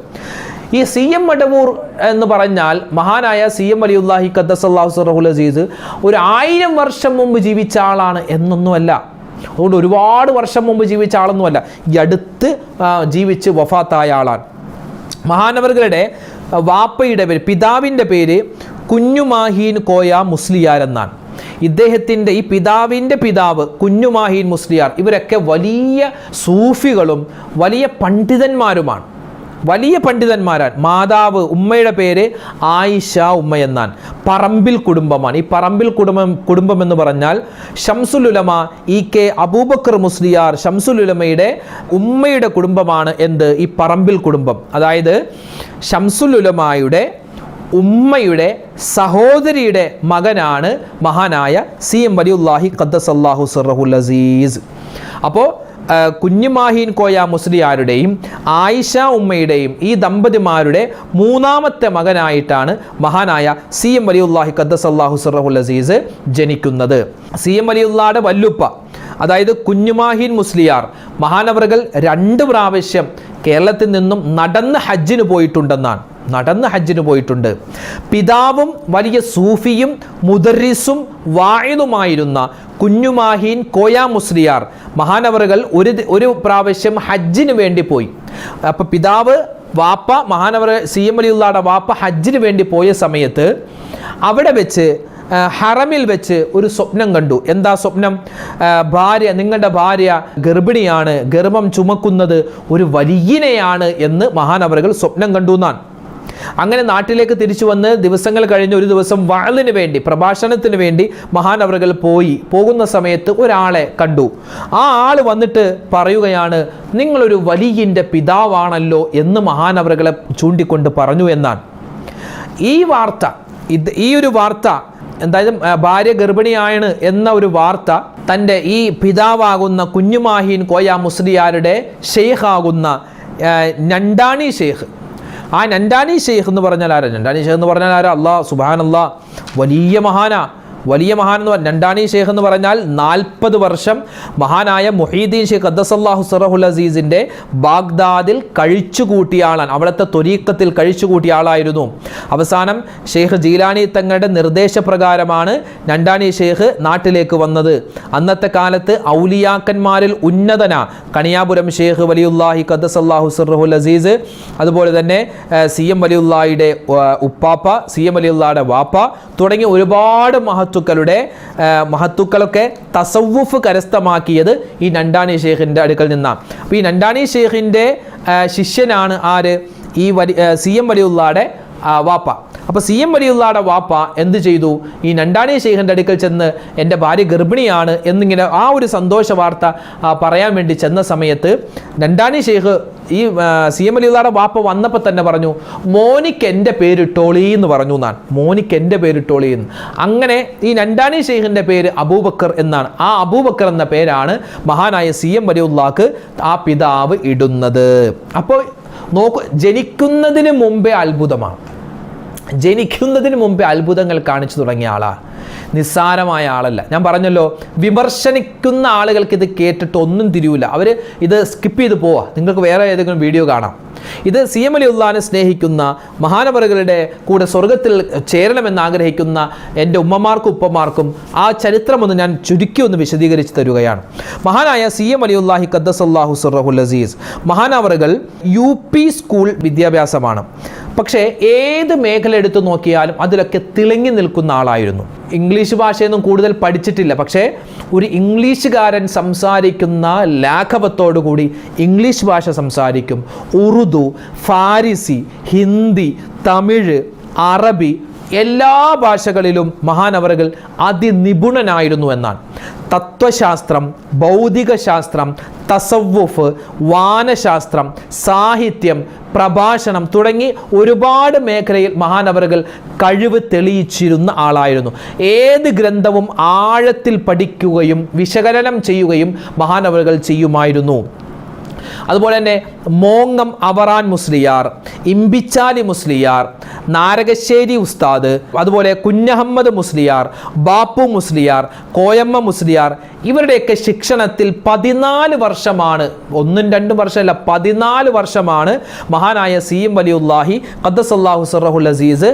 S1: ഈ സി എം മടവൂർ എന്ന് പറഞ്ഞാൽ മഹാനായ സി എം വലിയുല്ലാഹി ഖദ്ദസല്ലാഹു സിർറഹുൽ അസീസ് ഒരു 1000 വർഷം മുമ്പ് ജീവിച്ച ആളാണ് എന്നൊന്നുമല്ല. അതുകൊണ്ട് ഒരുപാട് വർഷം മുമ്പ് ജീവിച്ച ആളൊന്നുമല്ല, ഈ അടുത്ത് ജീവിച്ച് വഫാത്തായ ആളാണ്. മഹാനവറുകളുടെ വാപ്പയുടെ പേര്, പിതാവിൻ്റെ പേര് കുഞ്ഞുമാഹീൻ കോയ മുസ്ലിയാർ എന്നാണ്. ഇദ്ദേഹത്തിൻ്റെ ഈ പിതാവിൻ്റെ പിതാവ് കുഞ്ഞുമാഹീൻ മുസ്ലിയാർ ഇവരൊക്കെ വലിയ സൂഫികളും വലിയ പണ്ഡിതന്മാരുമാണ്, വലിയ പണ്ഡിതന്മാരാണ്. മാതാവ് ഉമ്മയുടെ പേര് ആയിഷ ഉമ്മ എന്നാണ്. പറമ്പിൽ കുടുംബമാണ്. ഈ പറമ്പിൽ കുടുംബം എന്ന് പറഞ്ഞാൽ ഷംസുൽ ഉലമ EK അബൂബക്കർ മുസ്ലിയാർ ഷംസുൽ ഉലമയുടെ ഉമ്മയുടെ കുടുംബമാണ് എന്ത് ഈ പറമ്പിൽ കുടുംബം. അതായത് ഷംസുൽ ഉലമയുടെ ഉമ്മയുടെ സഹോദരിയുടെ മകനാണ് മഹാനായ സി എം വലിയുല്ലാഹി ഖദ്ദസല്ലാഹു സിർറഹുൽ അസീസ്. അപ്പോൾ കുഞ്ഞുമാഹീൻ കോയ മുസ്ലിയാരുടെയും ആയിഷ ഉമ്മയുടെയും ഈ ദമ്പതിമാരുടെ 3ാമത്തെ മകനായിട്ടാണ് മഹാനായ സി എം വലിയുല്ലാഹി ഖദ്ദസല്ലാഹു സിർറഹുൽ അസീസ് ജനിക്കുന്നത്. സി എം വലിയുള്ളായുടെ വല്ലുപ്പ അതായത് കുഞ്ഞുമാഹീൻ മുസ്ലിയാർ മഹാനവറുകൾ 2 പ്രാവശ്യം കേരളത്തിൽ നിന്നും നടന്ന് ഹജ്ജിന് പോയിട്ടുണ്ട്. പിതാവും വലിയ സൂഫിയും മുദർരിസും വാഇദുമായിരുന്ന കുഞ്ഞുമാഹീൻ കോയ മുസ്ലിയാർ മഹാനവറുകൾ ഒരു പ്രാവശ്യം ഹജ്ജിന് വേണ്ടി പോയി. അപ്പോൾ പിതാവ് വാപ്പ മഹാനവർ സി എം വലിയുള്ളായുടെ വാപ്പ ഹജ്ജിന് വേണ്ടി പോയ സമയത്ത് അവിടെ വെച്ച് ഹറമിൽ വെച്ച് ഒരു സ്വപ്നം കണ്ടു. എന്താ സ്വപ്നം? നിങ്ങളുടെ ഭാര്യ ഗർഭിണിയാണ്, ഗർഭം ചുമക്കുന്നത് ഒരു വലിയനെയാണ് എന്ന് മഹാനവറുകൾ സ്വപ്നം കണ്ടു എന്നാണ്. അങ്ങനെ നാട്ടിലേക്ക് തിരിച്ചു വന്ന് ദിവസങ്ങൾ കഴിഞ്ഞ് ഒരു ദിവസം വഅലിന് വേണ്ടി, പ്രഭാഷണത്തിന് വേണ്ടി മഹാനവറുകൾ പോകുന്ന സമയത്ത് ഒരാളെ കണ്ടു. ആ ആള് വന്നിട്ട് പറയുകയാണ്, നിങ്ങളൊരു വലിയൻ്റെ പിതാവാണല്ലോ എന്ന് മഹാനവറുകളെ ചൂണ്ടിക്കൊണ്ട് പറഞ്ഞു എന്നാണ്. ഈ ഒരു വാർത്ത എന്തായാലും ഭാര്യ ഗർഭിണിയാണ് എന്ന ഒരു വാർത്ത തൻ്റെ ഈ പിതാവാകുന്ന കുഞ്ഞുമാഹീൻ കോയ മുസ്ലിയാരുടെ ഷെയ്ഖാകുന്ന നണ്ടാണി ഷെയ്ഖ്, ആ നണ്ടാണി ഷെയ്ഖ് എന്ന് പറഞ്ഞാൽ ആരാ? നണ്ടാണി ഷെയ്ഖ് എന്ന് പറഞ്ഞാൽ ആരാ? അല്ലാഹ് സുബ്ഹാനല്ലാഹ്, വലിയ മഹാനാ. എന്ന് പറഞ്ഞാൽ നണ്ടാണി ഷെയ്ഖ് എന്ന് പറഞ്ഞാൽ 40 വർഷം മഹാനായ മുഹീദ്ദീൻ ഷെയ്ഖ് ഖദ്ദസല്ലാഹു സിർറഹുൽ അസീസിൻ്റെ ബാഗ്ദാദിൽ കഴിച്ചുകൂട്ടിയ ആളാണ്. അവിടുത്തെ ത്വരീഖത്തിൽ കഴിച്ചുകൂട്ടിയ ആളായിരുന്നു. അവസാനം ഷെയ്ഖ് ജീലാനി തങ്ങളുടെ നിർദ്ദേശപ്രകാരമാണ് നണ്ടാണി ഷെയ്ഖ് നാട്ടിലേക്ക് വന്നത്. അന്നത്തെ കാലത്ത് ഔലിയാക്കന്മാരിൽ ഉന്നതന കണിയാപുരം ഷെയ്ഖ് വലിയുല്ലാഹി ഖദ്ദസല്ലാഹു സിർറഹുൽ അസീസ്, അതുപോലെ തന്നെ സി എം വലിയുല്ലാഹിയുടെ ഉപ്പാപ്പ, സി എം വലിയുല്ലാഹിയുടെ വാപ്പ തുടങ്ങിയ ഒരുപാട് മഹത്തുക്കളൊക്കെ തസവുഫ് കരസ്ഥമാക്കിയത് ഈ നണ്ടാണി ഷെയ്ഖിൻ്റെ അടുക്കൽ നിന്നാണ്. അപ്പോൾ ഈ നണ്ടാണി ഷെയ്ഖിൻ്റെ ശിഷ്യനാണ് ആര്? ഈ സി എം വലിയുള്ളാടെ വാപ്പ. അപ്പോൾ സി എം വലിയുള്ളാടെ വാപ്പ എന്ത് ചെയ്തു? ഈ നണ്ടാണി ഷെയ്ഖിൻ്റെ അടുക്കൽ ചെന്ന് എൻ്റെ ഭാര്യ ഗർഭിണിയാണ് എന്നിങ്ങനെ ആ ഒരു സന്തോഷ വാർത്ത പറയാൻ വേണ്ടി ചെന്ന സമയത്ത് നണ്ടാണി ഷെയ്ഖ് ഈ സി എം വലിയുള്ളാടെ വാപ്പ വന്നപ്പോൾ തന്നെ പറഞ്ഞു, മോനിക്ക് എൻ്റെ പേരിട്ടോളി എന്ന് പറഞ്ഞു എന്നാണ്. മോനിക്ക് എൻ്റെ പേരിട്ടോളി എന്ന്. അങ്ങനെ ഈ നണ്ടാണി ഷെയ്ഖിൻ്റെ പേര് അബൂബക്കർ എന്നാണ്. ആ അബൂബക്കർ എന്ന പേരാണ് മഹാനായ സി എം വലിയുള്ളാക്ക് ആ പിതാവ് ഇടുന്നത്. അപ്പോൾ നോക്കൂ, ജനിക്കുന്നതിന് മുമ്പേ അത്ഭുതങ്ങൾ കാണിച്ചു തുടങ്ങിയ ആളാണ്, നിസ്സാരമായ ആളല്ല. ഞാൻ പറഞ്ഞല്ലോ, വിമർശിക്കുന്ന ആളുകൾക്ക് ഇത് കേട്ടിട്ട് ഒന്നും തിരിയൂല, അവർ ഇത് സ്കിപ്പ് ചെയ്ത് പോവാ. നിങ്ങൾക്ക് വേറെ ഏതെങ്കിലും വീഡിയോ കാണാം. ഇത് സി എം വലിയുള്ളാഹിനെ സ്നേഹിക്കുന്ന മഹാനവറുകളുടെ കൂടെ സ്വർഗത്തിൽ ചേരണമെന്ന് ആഗ്രഹിക്കുന്ന എൻ്റെ ഉമ്മമാർക്കും ഉപ്പമാർക്കും ആ ചരിത്രമൊന്ന് ഞാൻ ചുരുക്കി ഒന്ന് വിശദീകരിച്ച് തരുകയാണ്. മഹാനായ സി എം വലിയുല്ലാഹി ഖദ്ദസല്ലാഹു സിർറഹുൽ അസീസ് മഹാനവറുകൾ UP സ്കൂൾ വിദ്യാഭ്യാസമാണ്. പക്ഷേ ഏത് മേഖല എടുത്തു നോക്കിയാലും അതിലൊക്കെ തിളങ്ങി നിൽക്കുന്ന ആളായിരുന്നു. ഇംഗ്ലീഷ് ഭാഷയൊന്നും കൂടുതൽ പഠിച്ചിട്ടില്ല, പക്ഷേ ഒരു ഇംഗ്ലീഷുകാരൻ സംസാരിക്കുന്ന ലാഘവത്തോടുകൂടി ഇംഗ്ലീഷ് ഭാഷ സംസാരിക്കും. ഉറുദു, ഫാരിസി, ഹിന്ദി, തമിഴ്, അറബി എല്ലാ ഭാഷകളിലും മഹാനവറുകൾ അതിനിപുണനായിരുന്നു എന്നാണ്. തത്വശാസ്ത്രം, ഭൗതികശാസ്ത്രം, തസവ്വുഫ്, വാനശാസ്ത്രം, സാഹിത്യം, പ്രഭാഷണം തുടങ്ങി ഒരുപാട് മേഖലയിൽ മഹാനവറുകൾ കഴിവ് തെളിയിച്ചിരുന്ന ആളായിരുന്നു. ഏത് ഗ്രന്ഥവും ആഴത്തിൽ പഠിക്കുകയും വിശകലനം ചെയ്യുകയും മഹാനവറുകൾ ചെയ്യുമായിരുന്നു. അതുപോലെ തന്നെ മോങ്ങം അവറാൻ മുസ്ലിയാർ, ഇമ്പിച്ചാലി മുസ്ലിയാർ, നാരകശ്ശേരി ഉസ്താദ്, അതുപോലെ കുഞ്ഞഹമ്മദ് മുസ്ലിയാർ, ബാപ്പു മുസ്ലിയാർ, കോയമ്മ മുസ്ലിയാർ, ഇവരുടെയൊക്കെ ശിക്ഷണത്തിൽ 14 വർഷമാണ്, 1-2 വർഷമല്ല, 14 വർഷമാണ് മഹാനായ CM വലിയുല്ലാഹി ഖദ്ദസല്ലാഹു സിർറഹുൽ അസീസ്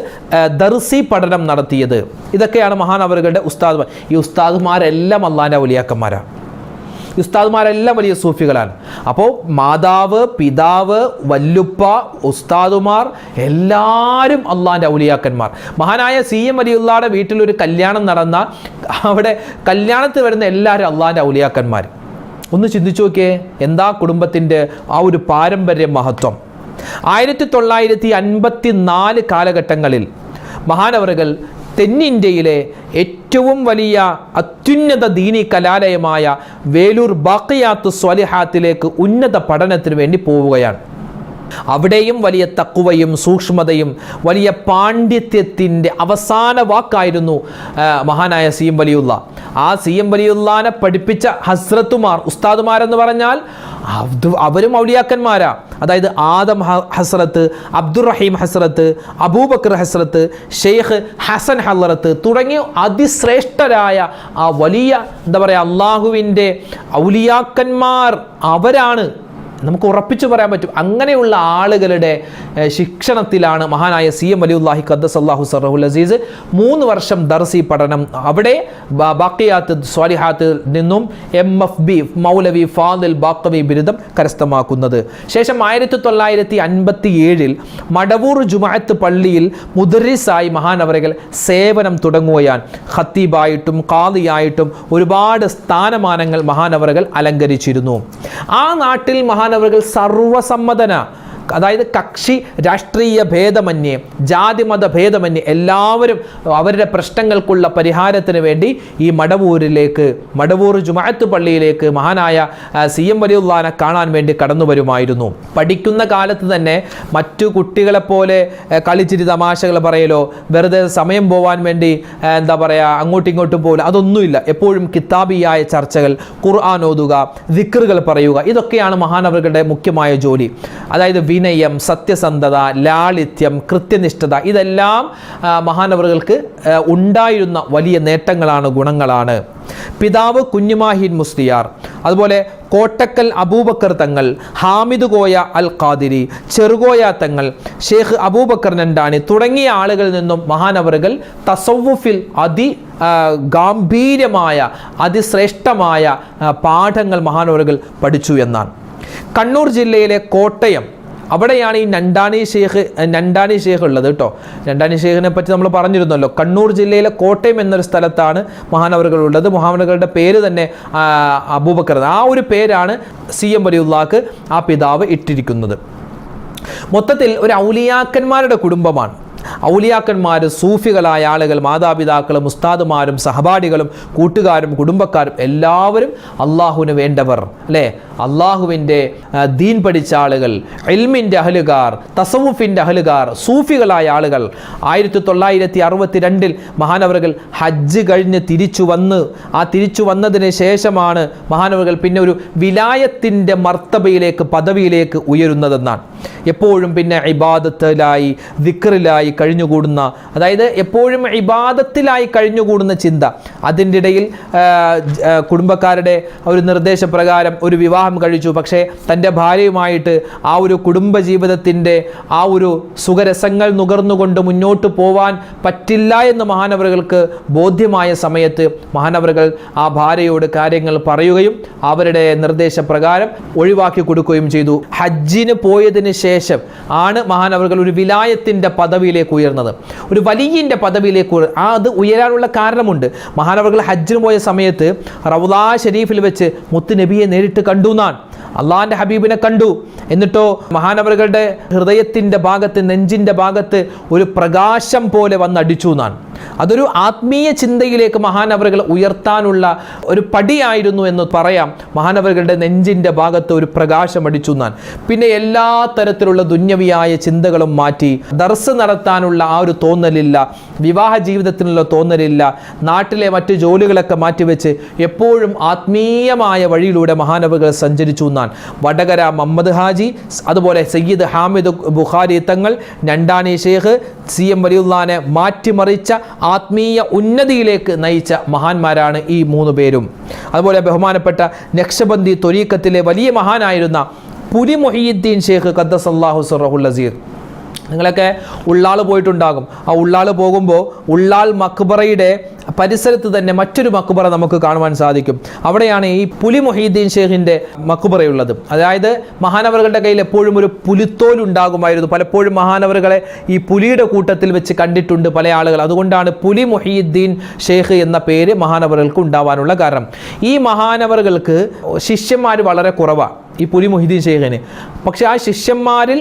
S1: ദർസി പഠനം നടത്തിയത്. ഇതൊക്കെയാണ് മഹാനവറുകളുടെ ഉസ്താദുമാർ. ഈ ഉസ്താദുമാരെല്ലാം അള്ളാഹിൻ്റെ ഔലിയാക്കന്മാരാണ്. ഉസ്താദുമാരെല്ലാം വലിയ സൂഫികളാണ്. അപ്പോൾ മാതാവ്, പിതാവ്, വല്ലുപ്പ, ഉസ്താദുമാർ എല്ലാവരും അള്ളാഹിൻ്റെ ഔലിയാക്കന്മാർ. മഹാനായ CM വലിയുള്ളായുടെ വീട്ടിലൊരു കല്യാണം നടന്ന അവിടെ കല്യാണത്തിൽ വരുന്ന എല്ലാവരും അള്ളാഹിൻ്റെ ഔലിയാക്കന്മാർ. ഒന്ന് ചിന്തിച്ചു നോക്കിയേ, എന്താ കുടുംബത്തിൻ്റെ ആ ഒരു പാരമ്പര്യ മഹത്വം. 1954 കാലഘട്ടങ്ങളിൽ മഹാനവറുകൾ തെന്നിന്ത്യയിലെ ഏറ്റവും വലിയ അത്യുന്നത ദീനി കലാലയമായ വേലൂർ ബാഖിയാത്തു സ്വാലിഹാത്തിലേക്ക് ഉന്നത പഠനത്തിന് വേണ്ടി പോവുകയാണ്. അവിടെയും വലിയ തഖ്വയും സൂക്ഷ്മതയും വലിയ പാണ്ഡിത്യത്തിൻ്റെ അവസാന വാക്കായിരുന്നു മഹാനായ CM വലിയുള്ള. ആ CM വലിയുള്ളാനെ പഠിപ്പിച്ച ഹസ്രത്തുമാർ, ഉസ്താദുമാരെന്ന് പറഞ്ഞാൽ അവരും ഔലിയാക്കന്മാരാ. അതായത് ആദം ഹസ്രത്ത്, അബ്ദുറഹീം ഹസ്രത്ത്, അബൂബക്കർ ഹസ്രത്ത്, ഷെയ്ഖ് ഹസൻ ഹസ്രത്ത് തുടങ്ങിയ അതിശ്രേഷ്ഠരായ ആ വലിയ എന്താ പറയുക അള്ളാഹുവിൻ്റെ ഔലിയാക്കന്മാർ അവരാണ്. നമുക്ക് ഉറപ്പിച്ചു പറയാൻ പറ്റും. അങ്ങനെയുള്ള ആളുകളുടെ ശിക്ഷണത്തിലാണ് മഹാനായ CM വലിയുല്ലാഹി ഖദ്ദസല്ലാഹു സിർറഹുൽ അസീസ് 3 വർഷം ദർസി പഠനം അവിടെ ബാഖിയാത്ത് സ്വാലിഹാത്തിൽ നിന്നും MFB മൗലവി ഫാദിൽ ബാഖവി ബിരുദം കരസ്ഥമാക്കുന്നത്. ശേഷം 1957 മടവൂർ ജുമഅത്ത് പള്ളിയിൽ മുദർരിസായി മഹാനവറുകൾ സേവനം തുടങ്ങുകയാണ്. ഖത്തീബായിട്ടും ഖാദിയായിട്ടും ഒരുപാട് സ്ഥാനമാനങ്ങൾ മഹാനവറുകൾ അലങ്കരിച്ചിരുന്നു. ആ നാട്ടിൽ മഹാനവറുകൾ സർവസമ്മതന, അതായത് കക്ഷി രാഷ്ട്രീയ ഭേദമന്യേ, ജാതിമത ഭേദമന്യേ എല്ലാവരും അവരുടെ പ്രശ്നങ്ങൾക്കുള്ള പരിഹാരത്തിന് വേണ്ടി ഈ മടവൂർ ജുമഅത്ത് പള്ളിയിലേക്ക് മഹാനായ CM വലിയുള്ളാനെ കാണാൻ വേണ്ടി കടന്നു വരുമായിരുന്നു. പഠിക്കുന്ന കാലത്ത് തന്നെ മറ്റു കുട്ടികളെപ്പോലെ കളിച്ചിരി തമാശകൾ പറയലോ, വെറുതെ സമയം പോവാൻ വേണ്ടി എന്താ പറയുക അങ്ങോട്ടും ഇങ്ങോട്ടും പോലും അതൊന്നുമില്ല. എപ്പോഴും കിതാബിയായ ചർച്ചകൾ, ഖുർആൻ ഓതുക, ദിക്റുകൾ പറയുക, ഇതൊക്കെയാണ് മഹാനവറുകളുടെ മുഖ്യമായ ജോലി. അതായത് വിനയം, സത്യസന്ധത, ലാളിത്യം, കൃത്യനിഷ്ഠത, ഇതെല്ലാം മഹാനവറുകൾക്ക് ഉണ്ടായിരുന്ന വലിയ നേട്ടങ്ങളാണ്, ഗുണങ്ങളാണ്. പിതാവ് കുഞ്ഞുമാഹിൻ മുസ്ലിയാർ, അതുപോലെ കോട്ടക്കൽ അബൂബക്കർ തങ്ങൾ, ഹാമിദ് കോയ അൽ ഖാദിരി, ചെറുകോയ തങ്ങൾ, ഷെയ്ഖ് അബൂബക്കർ നണ്ടാണി തുടങ്ങിയ ആളുകളിൽ നിന്നും മഹാനവറുകൾ തസവ്വുഫിൽ ഗാംഭീര്യമായ അതിശ്രേഷ്ഠമായ പാഠങ്ങൾ മഹാനവറുകൾ പഠിച്ചു എന്നാണ്. കണ്ണൂർ ജില്ലയിലെ കോട്ടയം, അവിടെയാണ് ഈ നണ്ടാണി ഷേഖ് ഉള്ളത് കേട്ടോ. നണ്ടാണി ഷേഖിനെ പറ്റി നമ്മൾ പറഞ്ഞിരുന്നല്ലോ. കണ്ണൂർ ജില്ലയിലെ കോട്ടയം എന്നൊരു സ്ഥലത്താണ് മഹാനവറുകൾ ഉള്ളത്. മഹാനവറുകളുടെ പേര് തന്നെ അബൂബക്കർ, ആ ഒരു പേരാണ് CM വലിയുള്ളാക്ക് ആ പിതാവ് ഇട്ടിരിക്കുന്നത്. മൊത്തത്തിൽ ഒരു ഔലിയാക്കന്മാരുടെ കുടുംബമാണ്. ഔലിയാക്കന്മാർ, സൂഫികളായ ആളുകൾ, മാതാപിതാക്കളും ഉസ്താദുമാരും സഹപാഠികളും കൂട്ടുകാരും കുടുംബക്കാരും എല്ലാവരും അള്ളാഹുവിന് വേണ്ടവർ അല്ലേ. അള്ളാഹുവിൻ്റെ ദീൻ പഠിച്ച ആളുകൾ, ഇൽമിൻ്റെ അഹ്ലുകാർ, തസവുഫിൻ്റെ അഹ്ലുകാർ, സൂഫികളായ ആളുകൾ. 1962 മഹാനവറുകൾ ഹജ്ജ് കഴിഞ്ഞ് തിരിച്ചു വന്നതിന് ശേഷമാണ് മഹാനവറുകൾ പിന്നെ ഒരു വിലായത്തിൻ്റെ മർത്തബയിലേക്ക്, പദവിയിലേക്ക് ഉയരുന്നതെന്നാണ്. എപ്പോഴും പിന്നെ ഇബാദത്തിലായി, ദിക്റിലായി കഴിഞ്ഞുകൂടുന്ന, അതായത് എപ്പോഴും ഇബാദത്തിലായി കഴിഞ്ഞുകൂടുന്ന ചിന്ത. അതിൻ്റെ ഇടയിൽ കുടുംബക്കാരുടെ ഒരു നിർദ്ദേശപ്രകാരം ഒരു വിവാഹം കഴിച്ചു. പക്ഷേ തൻ്റെ ഭാര്യയുമായിട്ട് ആ ഒരു കുടുംബജീവിതത്തിൻ്റെ ആ ഒരു സുഖരസങ്ങൾ നുകർന്നുകൊണ്ട് മുന്നോട്ട് പോവാൻ പറ്റില്ല എന്ന് മഹാനവറുകൾക്ക് ബോധ്യമായ സമയത്ത് മഹാനവറുകൾ ആ ഭാര്യയോട് കാര്യങ്ങൾ പറയുകയും അവരുടെ നിർദ്ദേശപ്രകാരം ഒഴിവാക്കി കൊടുക്കുകയും ചെയ്തു. ഹജ്ജിന് പോയതിന് ശേഷം ആണ് മഹാനവറുകൾ ഒരു വിലായത്തിൻ്റെ പദവിയിലേക്ക് ഉയർന്നത്, ഒരു വലിയൻ്റെ പദവിയിലേക്ക്. അത് ഉയരാനുള്ള കാരണമുണ്ട്. മഹാനവറുകൾ ഹജ്ജിന് പോയ സമയത്ത് റൗളാ ഷരീഫിൽ വെച്ച് മുത്ത് നബിയെ നേരിട്ട് കണ്ടു എന്നാണ്. അള്ളാഹിൻ്റെ ഹബീബിനെ കണ്ടു. എന്നിട്ടോ മഹാനവറുകളുടെ ഹൃദയത്തിൻ്റെ ഭാഗത്ത്, നെഞ്ചിൻ്റെ ഭാഗത്ത് ഒരു പ്രകാശം പോലെ വന്നടിച്ചു എന്നാണ്. അതൊരു ആത്മീയ ചിന്തയിലേക്ക് മഹാനവറുകൾ ഉയർത്താനുള്ള ഒരു പടിയായിരുന്നു എന്ന് പറയാം. മഹാനവറുകളുടെ നെഞ്ചിൻ്റെ ഭാഗത്ത് ഒരു പ്രകാശം അടിച്ചു എന്നാൻ. പിന്നെ എല്ലാ തരത്തിലുള്ള ദുന്യവിയായ ചിന്തകളും മാറ്റി, ദർസ് നടത്താനുള്ള ആ ഒരു തോന്നലില്ല, വിവാഹ ജീവിതത്തിനുള്ള തോന്നലില്ല, നാട്ടിലെ മറ്റ് ജോലികളൊക്കെ മാറ്റിവെച്ച് എപ്പോഴും ആത്മീയമായ വഴിയിലൂടെ മഹാനവറുകൾ സഞ്ചരിച്ചു എന്നാൻ. വടകര മുഹമ്മദ് ഹാജി, അതുപോലെ സയ്യിദ് ഹാമിദ് ബുഖാരി തങ്ങൾ, ഞണ്ടാനി ഷേഖ്, CM വലിയുള്ളാനെ മാറ്റിമറിച്ച ആത്മീയ ഉന്നതിയിലേക്ക് നയിച്ച മഹാന്മാരാണ് ഈ 3 പേരും. അതുപോലെ ബഹുമാനപ്പെട്ട നക്ഷബന്ദി ത്വരീഖത്തിലെ വലിയ മഹാനായിരുന്ന പുലി മുഹീദ്ദീൻ ഷേഖ് ഖദ്ദസല്ലാഹു സിർറഹുൽ അസീർ. നിങ്ങളൊക്കെ ഉള്ളാൾ പോയിട്ടുണ്ടാകും. ആ ഉള്ളാൾ പോകുമ്പോൾ ഉള്ളാൾ മക്ബറയുടെ പരിസരത്ത് തന്നെ മറ്റൊരു മക്ബറ നമുക്ക് കാണുവാൻ സാധിക്കും. അവിടെയാണ് ഈ പുലി മുഹീദ്ദീൻ ഷേഖിൻ്റെ മക്ബറയുള്ളത്. അതായത് മഹാനവറുകളുടെ കയ്യിൽ എപ്പോഴും ഒരു പുലിത്തോൽ ഉണ്ടാകുമായിരുന്നു. പലപ്പോഴും മഹാനവറുകളെ ഈ പുലിയുടെ കൂട്ടത്തിൽ വെച്ച് കണ്ടിട്ടുണ്ട് പല ആളുകൾ. അതുകൊണ്ടാണ് പുലി മുഹീദ്ദീൻ ഷേഖ് എന്ന പേര് മഹാനവറുകൾക്ക് ഉണ്ടാവാനുള്ള കാരണം. ഈ മഹാനവറുകൾക്ക് ശിഷ്യന്മാർ വളരെ കുറവാണ്, ഈ പുലി മുഹീദ്ദീൻ ഷേഖിന്. പക്ഷെ ആ ശിഷ്യന്മാരിൽ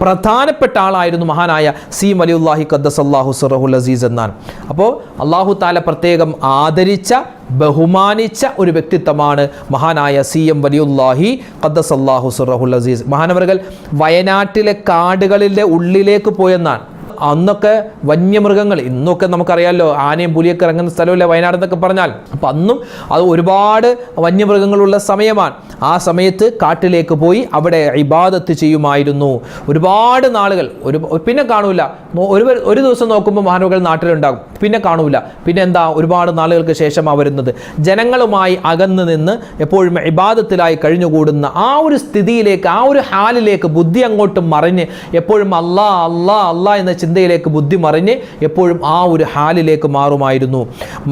S1: പ്രധാനപ്പെട്ട ആളായിരുന്നു മഹാനായ CM വലിയുല്ലാഹി ഖദ്ദസല്ലാഹു സിർറഹുൽ അസീസ് എന്നാണ്. അപ്പോൾ അള്ളാഹു താല പ്രത്യേകം ആദരിച്ച, ബഹുമാനിച്ച ഒരു വ്യക്തിത്വമാണ് മഹാനായ CM വലിയുല്ലാഹി ഖദ്ദസല്ലാഹു സിർറഹുൽ അസീസ്. മഹാനവറുകൾ വയനാട്ടിലെ കാടുകളിലെ ഉള്ളിലേക്ക് പോയെന്നാണ്. അന്നൊക്കെ വന്യമൃഗങ്ങൾ, ഇന്നൊക്കെ നമുക്കറിയാമല്ലോ ആനയും പുലിയൊക്കെ ഇറങ്ങുന്ന സ്ഥലമല്ലേ വയനാട് എന്നൊക്കെ പറഞ്ഞാൽ. അപ്പം അന്നും അത് ഒരുപാട് വന്യമൃഗങ്ങളുള്ള സമയമാണ്. ആ സമയത്ത് കാട്ടിലേക്ക് പോയി അവിടെ ഇബാദത്ത് ചെയ്യുമായിരുന്നു ഒരുപാട് നാളുകൾ. പിന്നെ കാണൂല, ഒരു ദിവസം നോക്കുമ്പോൾ മഹാനവറുകൾ നാട്ടിലുണ്ടാകും, പിന്നെ കാണൂല. പിന്നെ എന്താ, ഒരുപാട് നാളുകൾക്ക് ശേഷമാണ് വരുന്നത്. ജനങ്ങളുമായി അകന്ന് നിന്ന് എപ്പോഴും ഇബാദത്തിലായി കഴിഞ്ഞുകൂടുന്ന ആ ഒരു സ്ഥിതിയിലേക്ക്, ആ ഒരു ഹാലിലേക്ക് ബുദ്ധി അങ്ങോട്ട് മറിഞ്ഞ് എപ്പോഴും അല്ലാ അല്ലാ അല്ലാ എന്ന ചിന്തയിലേക്ക് ബുദ്ധി മറിഞ്ഞ് എപ്പോഴും ആ ഒരു ഹാലിലേക്ക് മാറുമായിരുന്നു.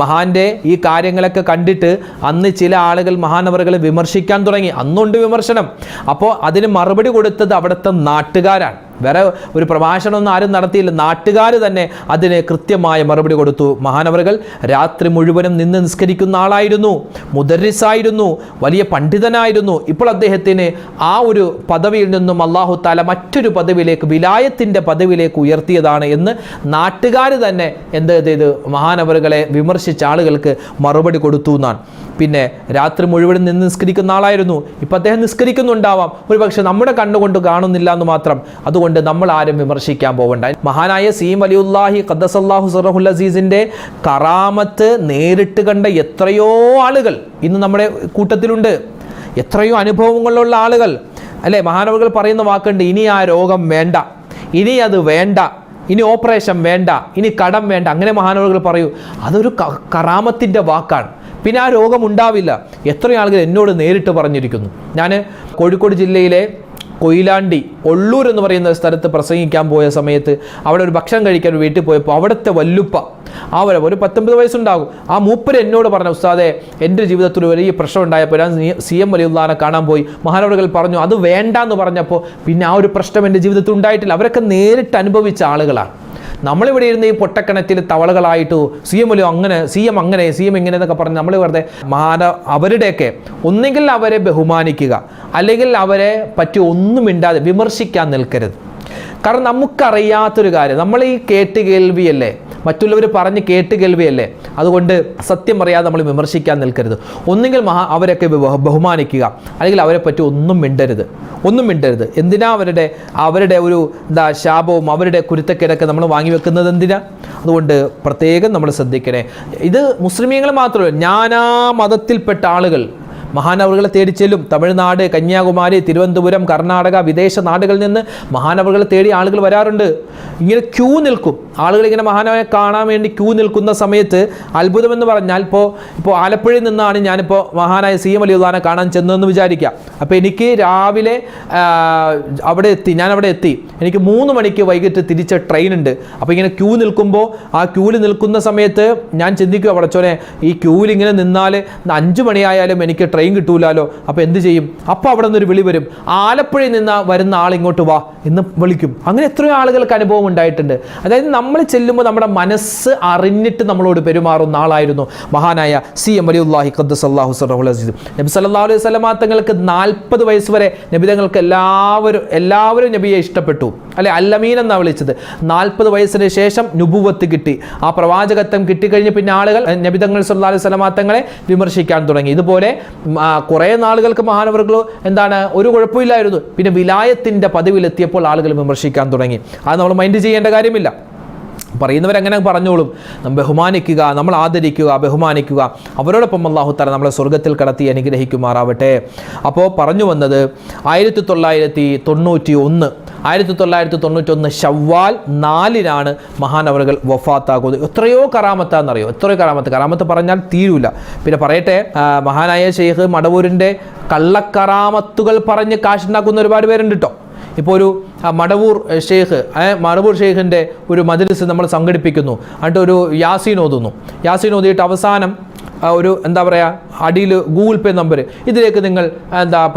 S1: മഹാന്റെ ഈ കാര്യങ്ങളൊക്കെ കണ്ടിട്ട് അന്ന് ചില ആളുകൾ മഹാനവറുകളെ വിമർശിക്കാൻ തുടങ്ങി. അന്നുണ്ട് വിമർശനം. അപ്പോൾ അതിന് മറുപടി കൊടുത്തത് അവിടുത്തെ നാട്ടുകാരാണ്. വേറെ ഒരു പ്രഭാഷണമൊന്നും ആരും നടത്തിയില്ല. നാട്ടുകാർ തന്നെ അതിന് കൃത്യമായ മറുപടി കൊടുത്തു. മഹാനവറുകൾ രാത്രി മുഴുവനും നിന്ന് നിസ്കരിക്കുന്ന ആളായിരുന്നു, മുദർരിസായിരുന്നു, വലിയ പണ്ഡിതനായിരുന്നു. ഇപ്പോൾ അദ്ദേഹത്തിന് ആ ഒരു പദവിയിൽ നിന്നും അല്ലാഹു തആല മറ്റൊരു പദവിയിലേക്ക്, വിലായത്തിൻ്റെ പദവിയിലേക്ക് ഉയർത്തിയതാണ് എന്ന് നാട്ടുകാർ തന്നെ എന്ത് ചെയ്ത് മഹാനവറുകളെ വിമർശിച്ച ആളുകൾക്ക് മറുപടി കൊടുത്തു എന്നാണ്. പിന്നെ രാത്രി മുഴുവനും നിന്ന് നിസ്കരിക്കുന്ന ആളായിരുന്നു. ഇപ്പം അദ്ദേഹം നിസ്കരിക്കുന്നുണ്ടാവാം, ഒരു പക്ഷെ നമ്മുടെ കണ്ണുകൊണ്ട് കാണുന്നില്ല എന്ന് മാത്രം. അതുകൊണ്ട് നമ്മൾ ആരും വിമർശിക്കാൻ പോകണ്ട. മഹാനായ CM വലിയുല്ലാഹി ഖദ്ദസല്ലാഹു സിർറഹുൽ അസീസിൻ്റെ കറാമത്ത് നേരിട്ട് കണ്ട എത്രയോ ആളുകൾ ഇന്ന് നമ്മുടെ കൂട്ടത്തിലുണ്ട്. എത്രയോ അനുഭവങ്ങളുള്ള ആളുകൾ അല്ലേ. മഹാനവറുകൾ പറയുന്ന വാക്കുണ്ട്, ഇനി ആ രോഗം വേണ്ട, ഇനി അത് വേണ്ട, ഇനി ഓപ്പറേഷൻ വേണ്ട, ഇനി കടം വേണ്ട. അങ്ങനെ മഹാനവറുകൾ പറയൂ. അതൊരു കറാമത്തിൻ്റെ വാക്കാണ്. പിന്നെ ആ രോഗം ഉണ്ടാവില്ല. എത്രയോ ആളുകൾ എന്നോട് നേരിട്ട് പറഞ്ഞിരിക്കുന്നു. ഞാൻ കോഴിക്കോട് ജില്ലയിലെ കൊയിലാണ്ടി ഒള്ളൂർ എന്ന് പറയുന്ന സ്ഥലത്ത് പ്രസംഗിക്കാൻ പോയ സമയത്ത് അവിടെ ഒരു ഭക്ഷണം കഴിക്കാൻ വീട്ടിൽ പോയപ്പോൾ അവിടുത്തെ വല്ലുപ്പ, ഒരു 19 വയസ്സുണ്ടാകും, ആ മൂപ്പര് എന്നോട് പറഞ്ഞു, ഉസ്താദെ എൻ്റെ ജീവിതത്തിൽ വലിയ പ്രശ്നം ഉണ്ടായപ്പോൾ ഞാൻ CM വലിയുള്ളാനെ കാണാൻ പോയി. മഹാനവറുകൾ പറഞ്ഞു അത് വേണ്ട എന്ന് പറഞ്ഞപ്പോൾ പിന്നെ ആ ഒരു പ്രശ്നം എൻ്റെ ജീവിതത്തിൽ ഉണ്ടായിട്ടില്ല. അവരൊക്കെ നേരിട്ട് അനുഭവിച്ച ആളുകളാണ്. നമ്മളിവിടെ ഇരുന്ന് ഈ പൊട്ടക്കിണറ്റിൽ തവളകളായിട്ട് CM അങ്ങനെ CM ഇങ്ങനെ എന്നൊക്കെ പറഞ്ഞ് നമ്മൾ വെറുതെ അവരുടെയൊക്കെ ഒന്നുകിൽ അവരെ ബഹുമാനിക്കുക, അല്ലെങ്കിൽ അവരെ പറ്റി ഒന്നും മിണ്ടാതെ വിമർശിക്കാൻ നിൽക്കരുത്. കാരണം നമുക്കറിയാത്തൊരു കാര്യം, നമ്മൾ ഈ കേട്ടുകേൾവിയല്ലേ, മറ്റുള്ളവർ പറഞ്ഞ് കേട്ടുകേൾവിയല്ലേ. അതുകൊണ്ട് സത്യം പറയാതെ നമ്മൾ വിമർശിക്കാൻ നിൽക്കരുത്. ഒന്നുകിൽ അവരൊക്കെ ബഹുമാനിക്കുക, അല്ലെങ്കിൽ അവരെ പറ്റി ഒന്നും മിണ്ടരുത്. എന്തിനാ അവരുടെ ഒരു ശാപവും അവരുടെ കുരുത്തക്കേടൊക്കെ നമ്മൾ വാങ്ങി വെക്കുന്നത് എന്തിനാ? അതുകൊണ്ട് പ്രത്യേകം നമ്മൾ ശ്രദ്ധിക്കണേ. ഇത് മുസ്ലിമീങ്ങൾ മാത്രമല്ല, നാനാ മതത്തിൽപ്പെട്ട ആളുകൾ മഹാനവറുകളെ തേടി ചെല്ലും. തമിഴ്നാട്, കന്യാകുമാരി, തിരുവനന്തപുരം, കർണാടക, വിദേശ നാടുകളിൽ നിന്ന് മഹാനവറുകളെ തേടി ആളുകൾ വരാറുണ്ട്. ഇങ്ങനെ ക്യൂ നിൽക്കും ആളുകൾ. ഇങ്ങനെ മഹാനവരെ കാണാൻ വേണ്ടി ക്യൂ നിൽക്കുന്ന സമയത്ത് അത്ഭുതമെന്ന് പറഞ്ഞാൽ, ഇപ്പോൾ ആലപ്പുഴയിൽ നിന്നാണ് ഞാനിപ്പോൾ മഹാനായ CM വലിയുള്ളാനെ കാണാൻ ചെന്നതെന്ന് വിചാരിക്കുക. അപ്പോൾ എനിക്ക് രാവിലെ ഞാൻ അവിടെ എത്തി. എനിക്ക് 3 മണിക്ക് വൈകിട്ട് തിരിച്ച ട്രെയിൻ ഉണ്ട്. അപ്പോൾ ഇങ്ങനെ ക്യൂ നിൽക്കുമ്പോൾ ആ ക്യൂവിൽ നിൽക്കുന്ന സമയത്ത് ഞാൻ ചിന്തിക്കുക, പടച്ചോനെ ഈ ക്യൂവിൽ ഇങ്ങനെ നിന്നാൽ 5 മണിയായാലും എനിക്ക് ട്രെയിൻ കിട്ടൂലോ, അപ്പോൾ എന്ത് ചെയ്യും? അപ്പോൾ അവിടെ നിന്നൊരു വിളി വരും, ആലപ്പുഴയിൽ നിന്ന് വരുന്ന ആൾ ഇങ്ങോട്ട് വാ എന്ന് വിളിക്കും. അങ്ങനെ എത്രയോ ആളുകൾക്ക് അനുഭവം അനുഭവം ഉണ്ടായിട്ടുണ്ട്. അതായത് നമ്മൾ ചെല്ലുമ്പോൾ നമ്മുടെ മനസ്സ് അറിഞ്ഞിട്ട് നമ്മളോട് പെരുമാറുന്ന ആളായിരുന്നു മഹാനായ CM വലിയുല്ലാഹി ഖദ്ദസല്ലാഹു സിർറഹുൽ അസീസ്. നബി സല്ലല്ലാഹു അലൈഹി വസല്ലം തങ്ങൾക്ക് 40 വയസ്സ് വരെ നബി തങ്ങൾക്ക് എല്ലാവരും നബിയെ ഇഷ്ടപ്പെട്ടു, അല്ലെ, അല്ലമീൻ എന്നാണ് വിളിച്ചത്. 40 വയസ്സിന് ശേഷം നുബുവത്ത് കിട്ടി, ആ പ്രവാചകത്വം കിട്ടിക്കഴിഞ്ഞ് പിന്നെ ആളുകൾ നബി തങ്ങൾ സല്ലല്ലാഹു അലൈഹി വസല്ലം തങ്ങളെ വിമർശിക്കാൻ തുടങ്ങി. ഇതുപോലെ കുറേ നാളുകൾക്ക് മഹാനവറുകൾ ഒരു കുഴപ്പമില്ലായിരുന്നു. പിന്നെ വിലായത്തിൻ്റെ പദവിയിലെത്തിയപ്പോൾ ആളുകൾ വിമർശിക്കാൻ തുടങ്ങി. അത് നമ്മൾ മൈൻഡ് ചെയ്യേണ്ട കാര്യമില്ല. പറയുന്നവരങ്ങനെ പറഞ്ഞോളും. ബഹുമാനിക്കുക, നമ്മൾ ആദരിക്കുക, ബഹുമാനിക്കുക. അവരോടൊപ്പം അല്ലാഹു തആല നമ്മളെ സ്വർഗ്ഗത്തിൽ കടത്തി അനുഗ്രഹിക്കുമാറാവട്ടെ. അപ്പോൾ പറഞ്ഞു വന്നത് 1991 ശവ്വാൽ 4-നാണ് മഹാനവറുകൾ വഫാത്താകുന്നത്. എത്രയോ കറാമത്താണെന്നറിയോ? എത്രയോ കറാമത്ത് പറഞ്ഞാൽ തീരൂല. പിന്നെ പറയട്ടെ, മഹാനായ ഷെയ്ഖ് മടവൂരിൻ്റെ കള്ളക്കറാമത്തുകൾ പറഞ്ഞ് കാശുണ്ടാക്കുന്ന ഒരുപാട് പേരുണ്ട് കേട്ടോ. ഇപ്പോൾ ഒരു മടവൂർ ഷെയ്ഖിൻ്റെ ഒരു മജ്‌ലിസ് നമ്മൾ സംഘടിപ്പിക്കുന്നു, എന്നിട്ട് ഒരു യാസീൻ ഓതിയിട്ട് അവസാനം ഒരു അടിയിൽ ഗൂഗിൾ പേ നമ്പർ, ഇതിലേക്ക് നിങ്ങൾ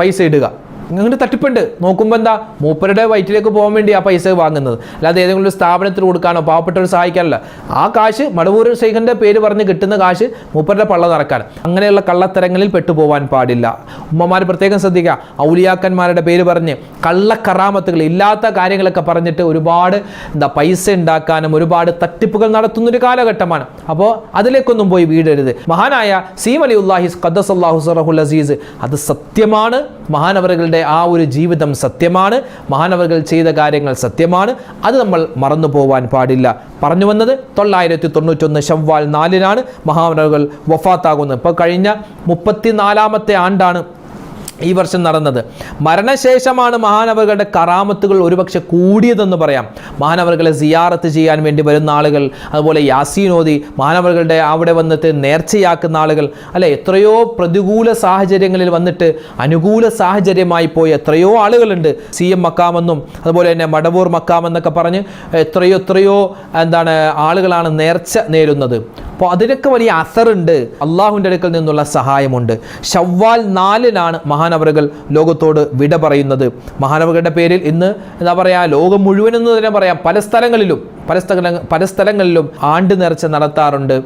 S1: പൈസ ഇടുക. അങ്ങനെ തട്ടിപ്പുണ്ട്. നോക്കുമ്പോൾ മൂപ്പരുടെ വയറ്റിലേക്ക് പോകാൻ വേണ്ടി ആ പൈസ വാങ്ങുന്നത്, അല്ലാതെ ഏതെങ്കിലും ഒരു സ്ഥാപനത്തിൽ കൊടുക്കാനോ പാവപ്പെട്ടവർ സഹായിക്കാനല്ല. ആ കാശ് മടവൂർ ഷെയ്ഖിൻ്റെ പേര് പറഞ്ഞ് കിട്ടുന്ന കാശ് മൂപ്പരുടെ പള്ള നിറക്കാൻ. അങ്ങനെയുള്ള കള്ളത്തരങ്ങളിൽ പെട്ടുപോകാൻ പാടില്ല. ഉമ്മമാർ പ്രത്യേകം ശ്രദ്ധിക്കുക. ഔലിയാക്കന്മാരുടെ പേര് പറഞ്ഞ് കള്ളക്കറാമത്തുകൾ, ഇല്ലാത്ത കാര്യങ്ങളൊക്കെ പറഞ്ഞിട്ട് ഒരുപാട് പൈസ ഉണ്ടാക്കാനും ഒരുപാട് തട്ടിപ്പുകൾ നടത്തുന്നൊരു കാലഘട്ടമാണ്. അപ്പോൾ അതിലേക്കൊന്നും പോയി വീടരുത്. മഹാനായ CM വലിയുല്ലാഹി ഖദ്ദസല്ലാഹു സിർറഹുൽ അസീസ്, അത് സത്യമാണ്. മഹാനവറുകളുടെ ആ ഒരു ജീവിതം സത്യമാണ്, മഹാനവറുകൾ ചെയ്ത കാര്യങ്ങൾ സത്യമാണ്. അത് നമ്മൾ മറന്നു പോവാൻ പാടില്ല. പറഞ്ഞു വന്നത് 1991 ശവ്വാൽ 4-നാണ് മഹാനവറുകൾ വഫാത്താകുന്നത്. ഇപ്പോൾ കഴിഞ്ഞ 34-ാമത്തെ ആണ്ടാണ് ഈ വർഷം നടന്നത്. മരണശേഷമാണ് മഹാനവറുകളുടെ കറാമത്തുകൾ ഒരുപക്ഷെ കൂടിയതെന്ന് പറയാം. മഹാനവറുകളെ സിയാറത്ത് ചെയ്യാൻ വേണ്ടി വരുന്ന ആളുകൾ, അതുപോലെ യാസീൻ ഓതി മഹാനവറുകളുടെ അവിടെ വന്നിട്ട് നേർച്ചയാക്കുന്ന ആളുകൾ, അല്ലെ, എത്രയോ പ്രതികൂല സാഹചര്യങ്ങളിൽ വന്നിട്ട് അനുകൂല സാഹചര്യമായി പോയ എത്രയോ ആളുകളുണ്ട്. CM മക്കാമെന്നും അതുപോലെ തന്നെ മടവൂർ മക്കാമെന്നൊക്കെ പറഞ്ഞ് എത്രയോ ആളുകളാണ് നേർച്ച നേരുന്നത്. അപ്പോൾ അതിനൊക്കെ വലിയ അസറുണ്ട്. അള്ളാഹുവിൻ്റെ അടുക്കൽ നിന്നുള്ള സഹായമുണ്ട്. ശവ്വാൽ 4-നാണ് മഹാനവറുകൾ ലോകത്തോട് വിട പറയുന്നത്. മഹാനവറുകളുടെ പേരിൽ ഇന്ന് ലോകം മുഴുവൻ എന്ന് തന്നെ പറയാം, പല സ്ഥലങ്ങളിലും ആണ്ട് നേർച്ച നടത്താറുണ്ട്.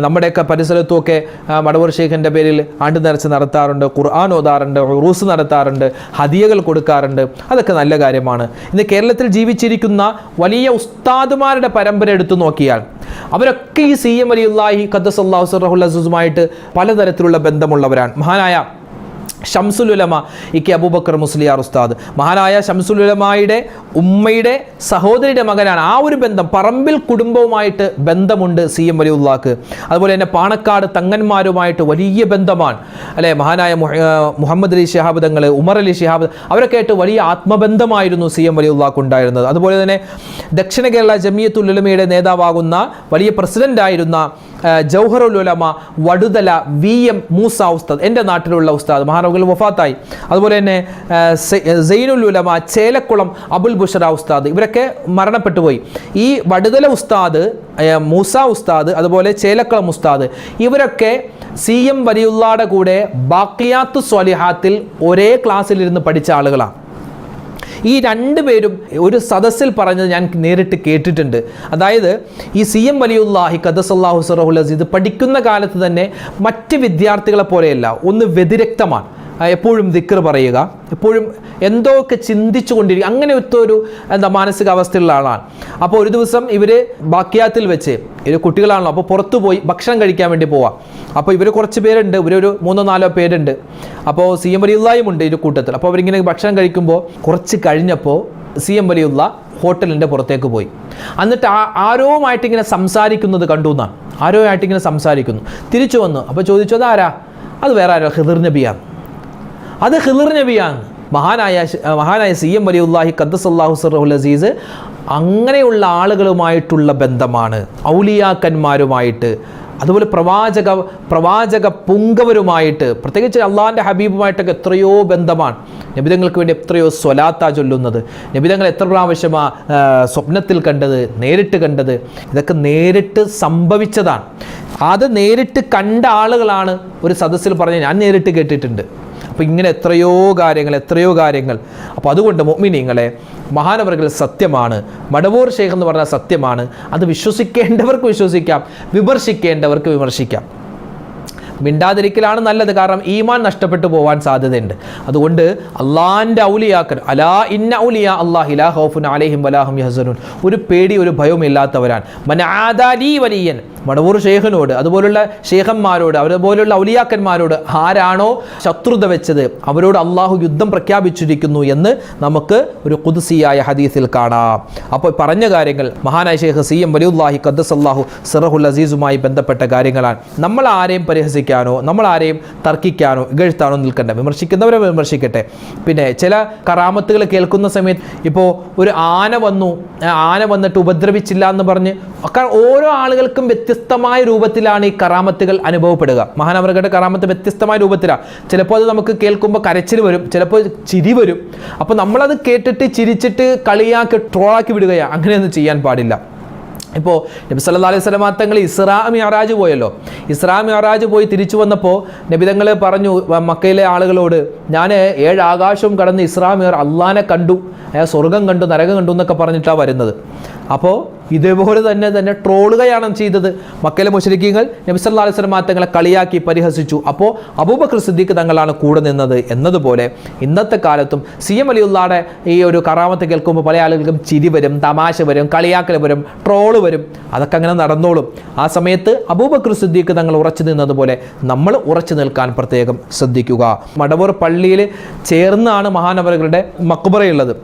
S1: നമ്മുടെയൊക്കെ പരിസരത്തുമൊക്കെ മടവൂർ ഷെയ്ഖിൻ്റെ പേരിൽ ആണ്ട് നേർച്ച നടത്താറുണ്ട്, ഖുർആൻ ഓതാറുണ്ട്, ഉറൂസ് നടത്താറുണ്ട്, ഹദിയകൾ കൊടുക്കാറുണ്ട്. അതൊക്കെ നല്ല കാര്യമാണ്. ഇന്ന് കേരളത്തിൽ ജീവിച്ചിരിക്കുന്ന വലിയ ഉസ്താദുമാരുടെ പരമ്പര എടുത്തു നോക്കിയാൽ അവരൊക്കെ ഈ CM വലിയുല്ലാഹി ഖദ്ദസല്ലാഹു സിർറഹുൽ അസീസുമായിട്ട് പലതരത്തിലുള്ള ബന്ധമുള്ളവരാണ്. മഹാനായ ഷംസുൽ ഉലമ അബൂബക്കർ മുസ്ലിയാർ ഉസ്താദ്, മഹാനായ ഷംസുൽ ഉലമയുടെ ഉമ്മയുടെ സഹോദരിയുടെ മകനാണ്. ആ ഒരു ബന്ധം, പറമ്പിൽ കുടുംബവുമായിട്ട് ബന്ധമുണ്ട് CM വലിയുള്ളാക്ക്. അതുപോലെ തന്നെ പാണക്കാട് തങ്ങന്മാരുമായിട്ട് വലിയ ബന്ധമാണ്, അല്ലെ. മഹാനായ മുഹമ്മദ് അലി ശിഹാബ് തങ്ങൾ, ഉമർ അലി ശിഹാബ്, അവരൊക്കെ ആയിട്ട് വലിയ ആത്മബന്ധമായിരുന്നു CM വലിയുള്ളാക്ക് ഉണ്ടായിരുന്നത്. അതുപോലെ തന്നെ ദക്ഷിണ കേരള ജമിയത്തുൽ ഉലമയുടെ നേതാവാകുന്ന വലിയ പ്രസിഡന്റായിരുന്ന ജൗഹറുൽ ഉലമ വടുതല VM മൂസ ഉസ്താദ്, എൻ്റെ നാട്ടിലുള്ള ഉസ്താദ്, മഹാനവറുകൾ വഫാത്തായി. അതുപോലെ തന്നെ സൈനുൽ ഉലമ ചേലക്കുളം അബുൽ ബുഷറ ഉസ്താദ്, ഇവരൊക്കെ മരണപ്പെട്ടുപോയി. ഈ വടുതല ഉസ്താദ്, മൂസ ഉസ്താദ്, അതുപോലെ ചേലക്കുളം ഉസ്താദ്, ഇവരൊക്കെ CM വലിയുള്ളാടെ കൂടെ ബാക്കിയാത്തു സ്വാലിഹാത്തിൽ ഒരേ ക്ലാസ്സിലിരുന്ന് പഠിച്ച ആളുകളാണ്. ഈ രണ്ടുപേരും ഒരു സദസ്സിൽ പറഞ്ഞത് ഞാൻ നേരിട്ട് കേട്ടിട്ടുണ്ട്. അതായത് ഈ CM വലിയുല്ലാഹി ഖദ്ദസല്ലാഹു സിർറഹുൽ അസീസ് പഠിക്കുന്ന കാലത്ത് തന്നെ മറ്റ് വിദ്യാർത്ഥികളെ പോലെയല്ല, ഒന്ന് വ്യതിരക്തമാണ്. എപ്പോഴും ദിക്ർ പറയുക, എപ്പോഴും എന്തൊക്കെ ചിന്തിച്ചു കൊണ്ടിരിക്കുക, അങ്ങനത്തെ ഒരു മാനസികാവസ്ഥയുള്ള ആളാണ്. അപ്പോൾ ഒരു ദിവസം ഇവർ ബാക്കിയാത്തിൽ വെച്ച്, ഇവർ കുട്ടികളാണല്ലോ, അപ്പോൾ പുറത്തു പോയി ഭക്ഷണം കഴിക്കാൻ വേണ്ടി പോവാം. അപ്പോൾ ഇവർ കുറച്ച് പേരുണ്ട്, ഇവരൊരു 3-4 പേരുണ്ട്. അപ്പോൾ CM വലിയുള്ളായും ഉണ്ട് ഇതിൻ്റെ കൂട്ടത്തിൽ. അപ്പോൾ അവരിങ്ങനെ ഭക്ഷണം കഴിക്കുമ്പോൾ കുറച്ച് കഴിഞ്ഞപ്പോൾ CM വലിയുള്ള ഹോട്ടലിൻ്റെ പുറത്തേക്ക് പോയി. എന്നിട്ട് ആരോമായിട്ട് ഇങ്ങനെ സംസാരിക്കുന്നത് കണ്ടു എന്നാണ്. ആരോമായിട്ട് ഇങ്ങനെ സംസാരിക്കുന്നു. തിരിച്ചു വന്നു. അപ്പോൾ ചോദിച്ചു, അതാരാ? അത് വേറെ ആരോ, ഖിദിർ നബിയാണ്. അത് ഖിദിർ നബിയാണ്. മഹാനായ CM വലിയുല്ലാഹി ഖദ്ദസല്ലാഹു സിർറഹുൽ അസീസ് അങ്ങനെയുള്ള ആളുകളുമായിട്ടുള്ള ബന്ധമാണ്, ഔലിയാക്കന്മാരുമായിട്ട്, അതുപോലെ പ്രവാചക പുങ്കവരുമായിട്ട്, പ്രത്യേകിച്ച് അള്ളാഹിൻ്റെ ഹബീബുമായിട്ടൊക്കെ എത്രയോ ബന്ധമാണ്. നബിതങ്ങൾക്ക് വേണ്ടി എത്രയോ സ്വലാത്താ ചൊല്ലുന്നത്, നബിതങ്ങൾ എത്ര പ്രാവശ്യമാണ് സ്വപ്നത്തിൽ കണ്ടത്, നേരിട്ട് കണ്ടത്, ഇതൊക്കെ നേരിട്ട് സംഭവിച്ചതാണ്. അത് നേരിട്ട് കണ്ട ആളുകളാണ് ഒരു സദസ്സിൽ പറഞ്ഞ് ഞാൻ നേരിട്ട് കേട്ടിട്ടുണ്ട്. അപ്പോൾ ഇങ്ങനെ എത്രയോ കാര്യങ്ങൾ. അപ്പോൾ അതുകൊണ്ട് മുഅ്മിനീങ്ങളെ, മഹാനവറുകൾ സത്യമാണ്, മടവൂർ ഷെയ്ഖ് എന്ന് പറഞ്ഞാൽ സത്യമാണ്. അത് വിശ്വസിക്കേണ്ടവർക്ക് വിശ്വസിക്കാം, വിമർശിക്കേണ്ടവർക്ക് വിമർശിക്കാം. മിണ്ടാതിരിക്കലാണ് നല്ലത്. കാരണം ഈമാൻ നഷ്ടപ്പെട്ടു പോകാൻ സാധ്യതയുണ്ട്. അതുകൊണ്ട് അള്ളാഹിൻ്റെ ഔലിയാക്കൻ അലാ ഇന്ന ഔലിയാ അല്ലാഹി ലാ ഖൗഫുൻ അലൈഹിം വലാ ഹും യഹ്സനൂൻ, ഒരു പേടി ഒരു ഭയവും ഇല്ലാത്തവരാണ്. മൻ ആദാലി വലിയൻ, മടവൂർ ഷെയ്ഖിനോട് അതുപോലുള്ള ഷെയ്ഖന്മാരോട് അതുപോലുള്ള ഔലിയാക്കന്മാരോട് ആരാണോ ശത്രുത വെച്ചത് അവരോട് അള്ളാഹു യുദ്ധം പ്രഖ്യാപിച്ചിരിക്കുന്നു എന്ന് നമുക്ക് ഒരു ഖുദ്സിയായ ഹദീസിൽ കാണാം. അപ്പോൾ പറഞ്ഞ കാര്യങ്ങൾ മഹാനായ ഷെയ്ഖ് സി എം വലിയുല്ലാഹി ഖദ്ദസല്ലാഹു സിറഹുൽ അസീസുമായി ബന്ധപ്പെട്ട കാര്യങ്ങളാണ്. നമ്മൾ ആരെയും പരിഹസിക്കാനോ നമ്മൾ ആരെയും തർക്കിക്കാനോ ഇകഴ്ത്താനോ നിൽക്കണ്ട. വിമർശിക്കുന്നവരെ വിമർശിക്കട്ടെ. പിന്നെ ചില കറാമത്തുകൾ കേൾക്കുന്ന സമയത്ത് ഇപ്പോൾ ഒരു ആന വന്നിട്ട് ഉപദ്രവിച്ചില്ല എന്ന് പറഞ്ഞ്, ഓരോ ആളുകൾക്കും വ്യത്യസ്തമായ രൂപത്തിലാണ് ഈ കറാമത്തുകൾ അനുഭവപ്പെടുക. മഹാനവറുകളുടെ കറാമത്ത് വ്യത്യസ്തമായ രൂപത്തിലാണ്. ചിലപ്പോൾ അത് നമുക്ക് കേൾക്കുമ്പോൾ കരച്ചിൽ വരും, ചിലപ്പോൾ ചിരി വരും. അപ്പോൾ നമ്മളത് കേട്ടിട്ട് ചിരിച്ചിട്ട് കളിയാക്കി ട്രോളാക്കി വിടുകയാണ്. അങ്ങനെയൊന്നും ചെയ്യാൻ പാടില്ല. ഇപ്പോൾ നബി സല്ലല്ലാഹു അലൈഹി വസല്ലം തങ്ങൾ ഇസ്രാ മിഅ്റാജ് പോയല്ലോ. ഇസ്രാ മിഅ്റാജ് പോയി തിരിച്ചു വന്നപ്പോൾ നബി തങ്ങൾ പറഞ്ഞു മക്കയിലെ ആളുകളോട്, ഞാൻ 7 ആകാശവും കടന്ന് ഇസ്രാ മിഅ്റാജ് അള്ളാനെ കണ്ടു, സ്വർഗം കണ്ടു, നരകം കണ്ടു എന്നൊക്കെ പറഞ്ഞിട്ടാണ് വരുന്നത്. അപ്പോൾ ഇതേപോലെ തന്നെ ട്രോളുകയാണ് ചെയ്തത്. മക്കയിലെ മുശ്രിക്കീങ്ങൾ നബി സല്ലല്ലാഹു അലൈഹി വസല്ലം തങ്ങളെ കളിയാക്കി പരിഹസിച്ചു. അപ്പോൾ അബൂബക്കർ സിദ്ദീഖ് തങ്ങളാണ് കൂടെ നിന്നത് എന്നതുപോലെ ഇന്നത്തെ കാലത്തും സി എം വലിയുള്ളാടെ ഈ ഒരു കറാമത്ത് കേൾക്കുമ്പോൾ പല ആളുകൾക്കും ചിരി വരും, തമാശ വരും, കളിയാക്കൽ വരും, ട്രോള് വരും. അതൊക്കെ അങ്ങനെ നടന്നോളും. ആ സമയത്ത് അബൂബക്കർ സിദ്ദീഖ് തങ്ങൾ ഉറച്ചു നിന്നതുപോലെ നമ്മൾ ഉറച്ചു നിൽക്കാൻ പ്രത്യേകം ശ്രദ്ധിക്കുക. മടവൂർ പള്ളിയിൽ ചേർന്നാണ് മഹാനവറുകളുടെ മക്ബറയുള്ളത്.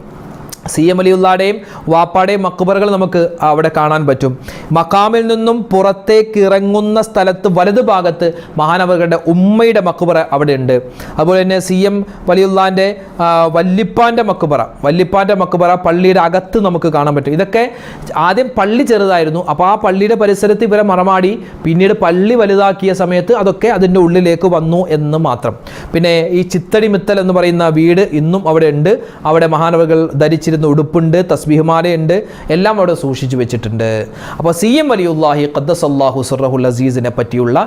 S1: സി എം വലിയുള്ളാടെയും വാപ്പാടെയും മക്ബറകൾ നമുക്ക് അവിടെ കാണാൻ പറ്റും. മക്കാമിൽ നിന്നും പുറത്തേക്ക് ഇറങ്ങുന്ന സ്ഥലത്ത് വലതു ഭാഗത്ത് മഹാനവറുകളുടെ ഉമ്മയുടെ മക്ബറ അവിടെ ഉണ്ട്. അതുപോലെ തന്നെ സി എം വലിയുള്ളാൻ്റെ വല്ലിപ്പാൻ്റെ മക്ബറ പള്ളിയുടെ അകത്ത് നമുക്ക് കാണാൻ പറ്റും. ഇതൊക്കെ ആദ്യം പള്ളി ചെറുതായിരുന്നു. അപ്പോൾ ആ പള്ളിയുടെ പരിസരത്ത് ഇവരെ മറമാടി, പിന്നീട് പള്ളി വലുതാക്കിയ സമയത്ത് അതൊക്കെ അതിൻ്റെ ഉള്ളിലേക്ക് വന്നു എന്ന് മാത്രം. പിന്നെ ഈ ചിത്തടി മിത്തൽ എന്ന് പറയുന്ന വീട് ഇന്നും അവിടെ ഉണ്ട്. അവിടെ മഹാനവറുകൾ ധരിച്ചിരുന്ന ഉടുപ്പുണ്ട്, തസ്ബീഹ്മാലയുണ്ട്, എല്ലാം അവിടെ സൂക്ഷിച്ചു വെച്ചിട്ടുണ്ട്. അപ്പോൾ സി എം വലിയുല്ലാഹി ഖദ്ദസല്ലാഹു സിർറഹുൽ അസീസിനെ പറ്റിയുള്ള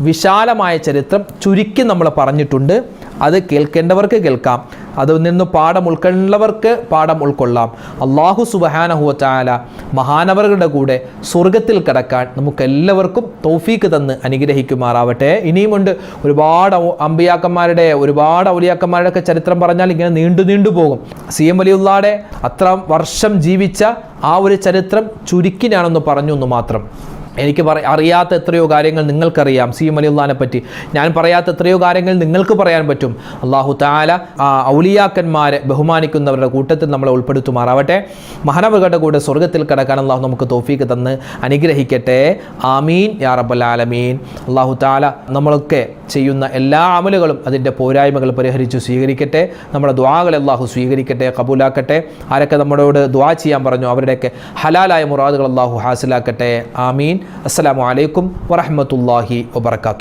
S1: വിശാലമായ ചരിത്രം ചുരുക്കി നമ്മൾ പറഞ്ഞിട്ടുണ്ട്. അത് കേൾക്കേണ്ടവർക്ക് കേൾക്കാം, അതിൽ നിന്ന് പാഠം ഉൾക്കൊള്ളവർക്ക് പാഠം ഉൾക്കൊള്ളാം. അള്ളാഹു സുബ്ഹാനഹു വ തആല മഹാനവറുകളുടെ കൂടെ സ്വർഗത്തിൽ കടക്കാൻ നമുക്കെല്ലാവർക്കും തൗഫീക്ക് തന്ന് അനുഗ്രഹിക്കുമാറാവട്ടെ. ഇനിയുമുണ്ട് ഒരുപാട് അമ്പിയാക്കന്മാരുടെ, ഒരുപാട് ഔലിയാക്കന്മാരുടെ ഒക്കെ ചരിത്രം പറഞ്ഞാൽ ഇങ്ങനെ നീണ്ടു പോകും. സി എം വലിയുള്ളാടെ അത്ര വർഷം ജീവിച്ച ആ ഒരു ചരിത്രം ചുരുക്കി ഞാനൊന്ന് പറഞ്ഞു എന്ന് മാത്രം. എനിക്ക് അറിയാത്ത എത്രയോ കാര്യങ്ങൾ നിങ്ങൾക്കറിയാം സി എം വലിയുള്ളാഹിനെ പറ്റി. ഞാൻ പറയാത്ത എത്രയോ കാര്യങ്ങൾ നിങ്ങൾക്ക് പറയാൻ പറ്റും. അള്ളാഹു തആല ഔലിയാക്കന്മാരെ ബഹുമാനിക്കുന്നവരുടെ കൂട്ടത്തിൽ നമ്മളെ ഉൾപ്പെടുത്തുമാറാവട്ടെ. മഹാനവറുകളുടെ കൂടെ സ്വർഗത്തിൽ കടക്കാൻ അള്ളാഹു നമുക്ക് തൗഫീക്ക് തന്ന് അനുഗ്രഹിക്കട്ടെ. ആമീൻ യാ റബ്ബൽ ആലമീൻ. അള്ളാഹു തആല നമ്മളൊക്കെ ചെയ്യുന്ന എല്ലാ അമലുകളും അതിൻ്റെ പോരായ്മകൾ പരിഹരിച്ചു സ്വീകരിക്കട്ടെ. നമ്മുടെ ദുആകളെ അള്ളാഹു സ്വീകരിക്കട്ടെ, കബൂലാക്കട്ടെ. ആരൊക്കെ നമ്മളോട് ദുആ ചെയ്യാൻ പറഞ്ഞു അവരുടെയൊക്കെ ഹലാലായ മുറാദുകൾ അള്ളാഹു ഹാസിലാക്കട്ടെ. ആമീൻ. അസ്സലാമു അലൈക്കും വറഹ്മത്തുള്ളാഹി വബറകാതുഹു.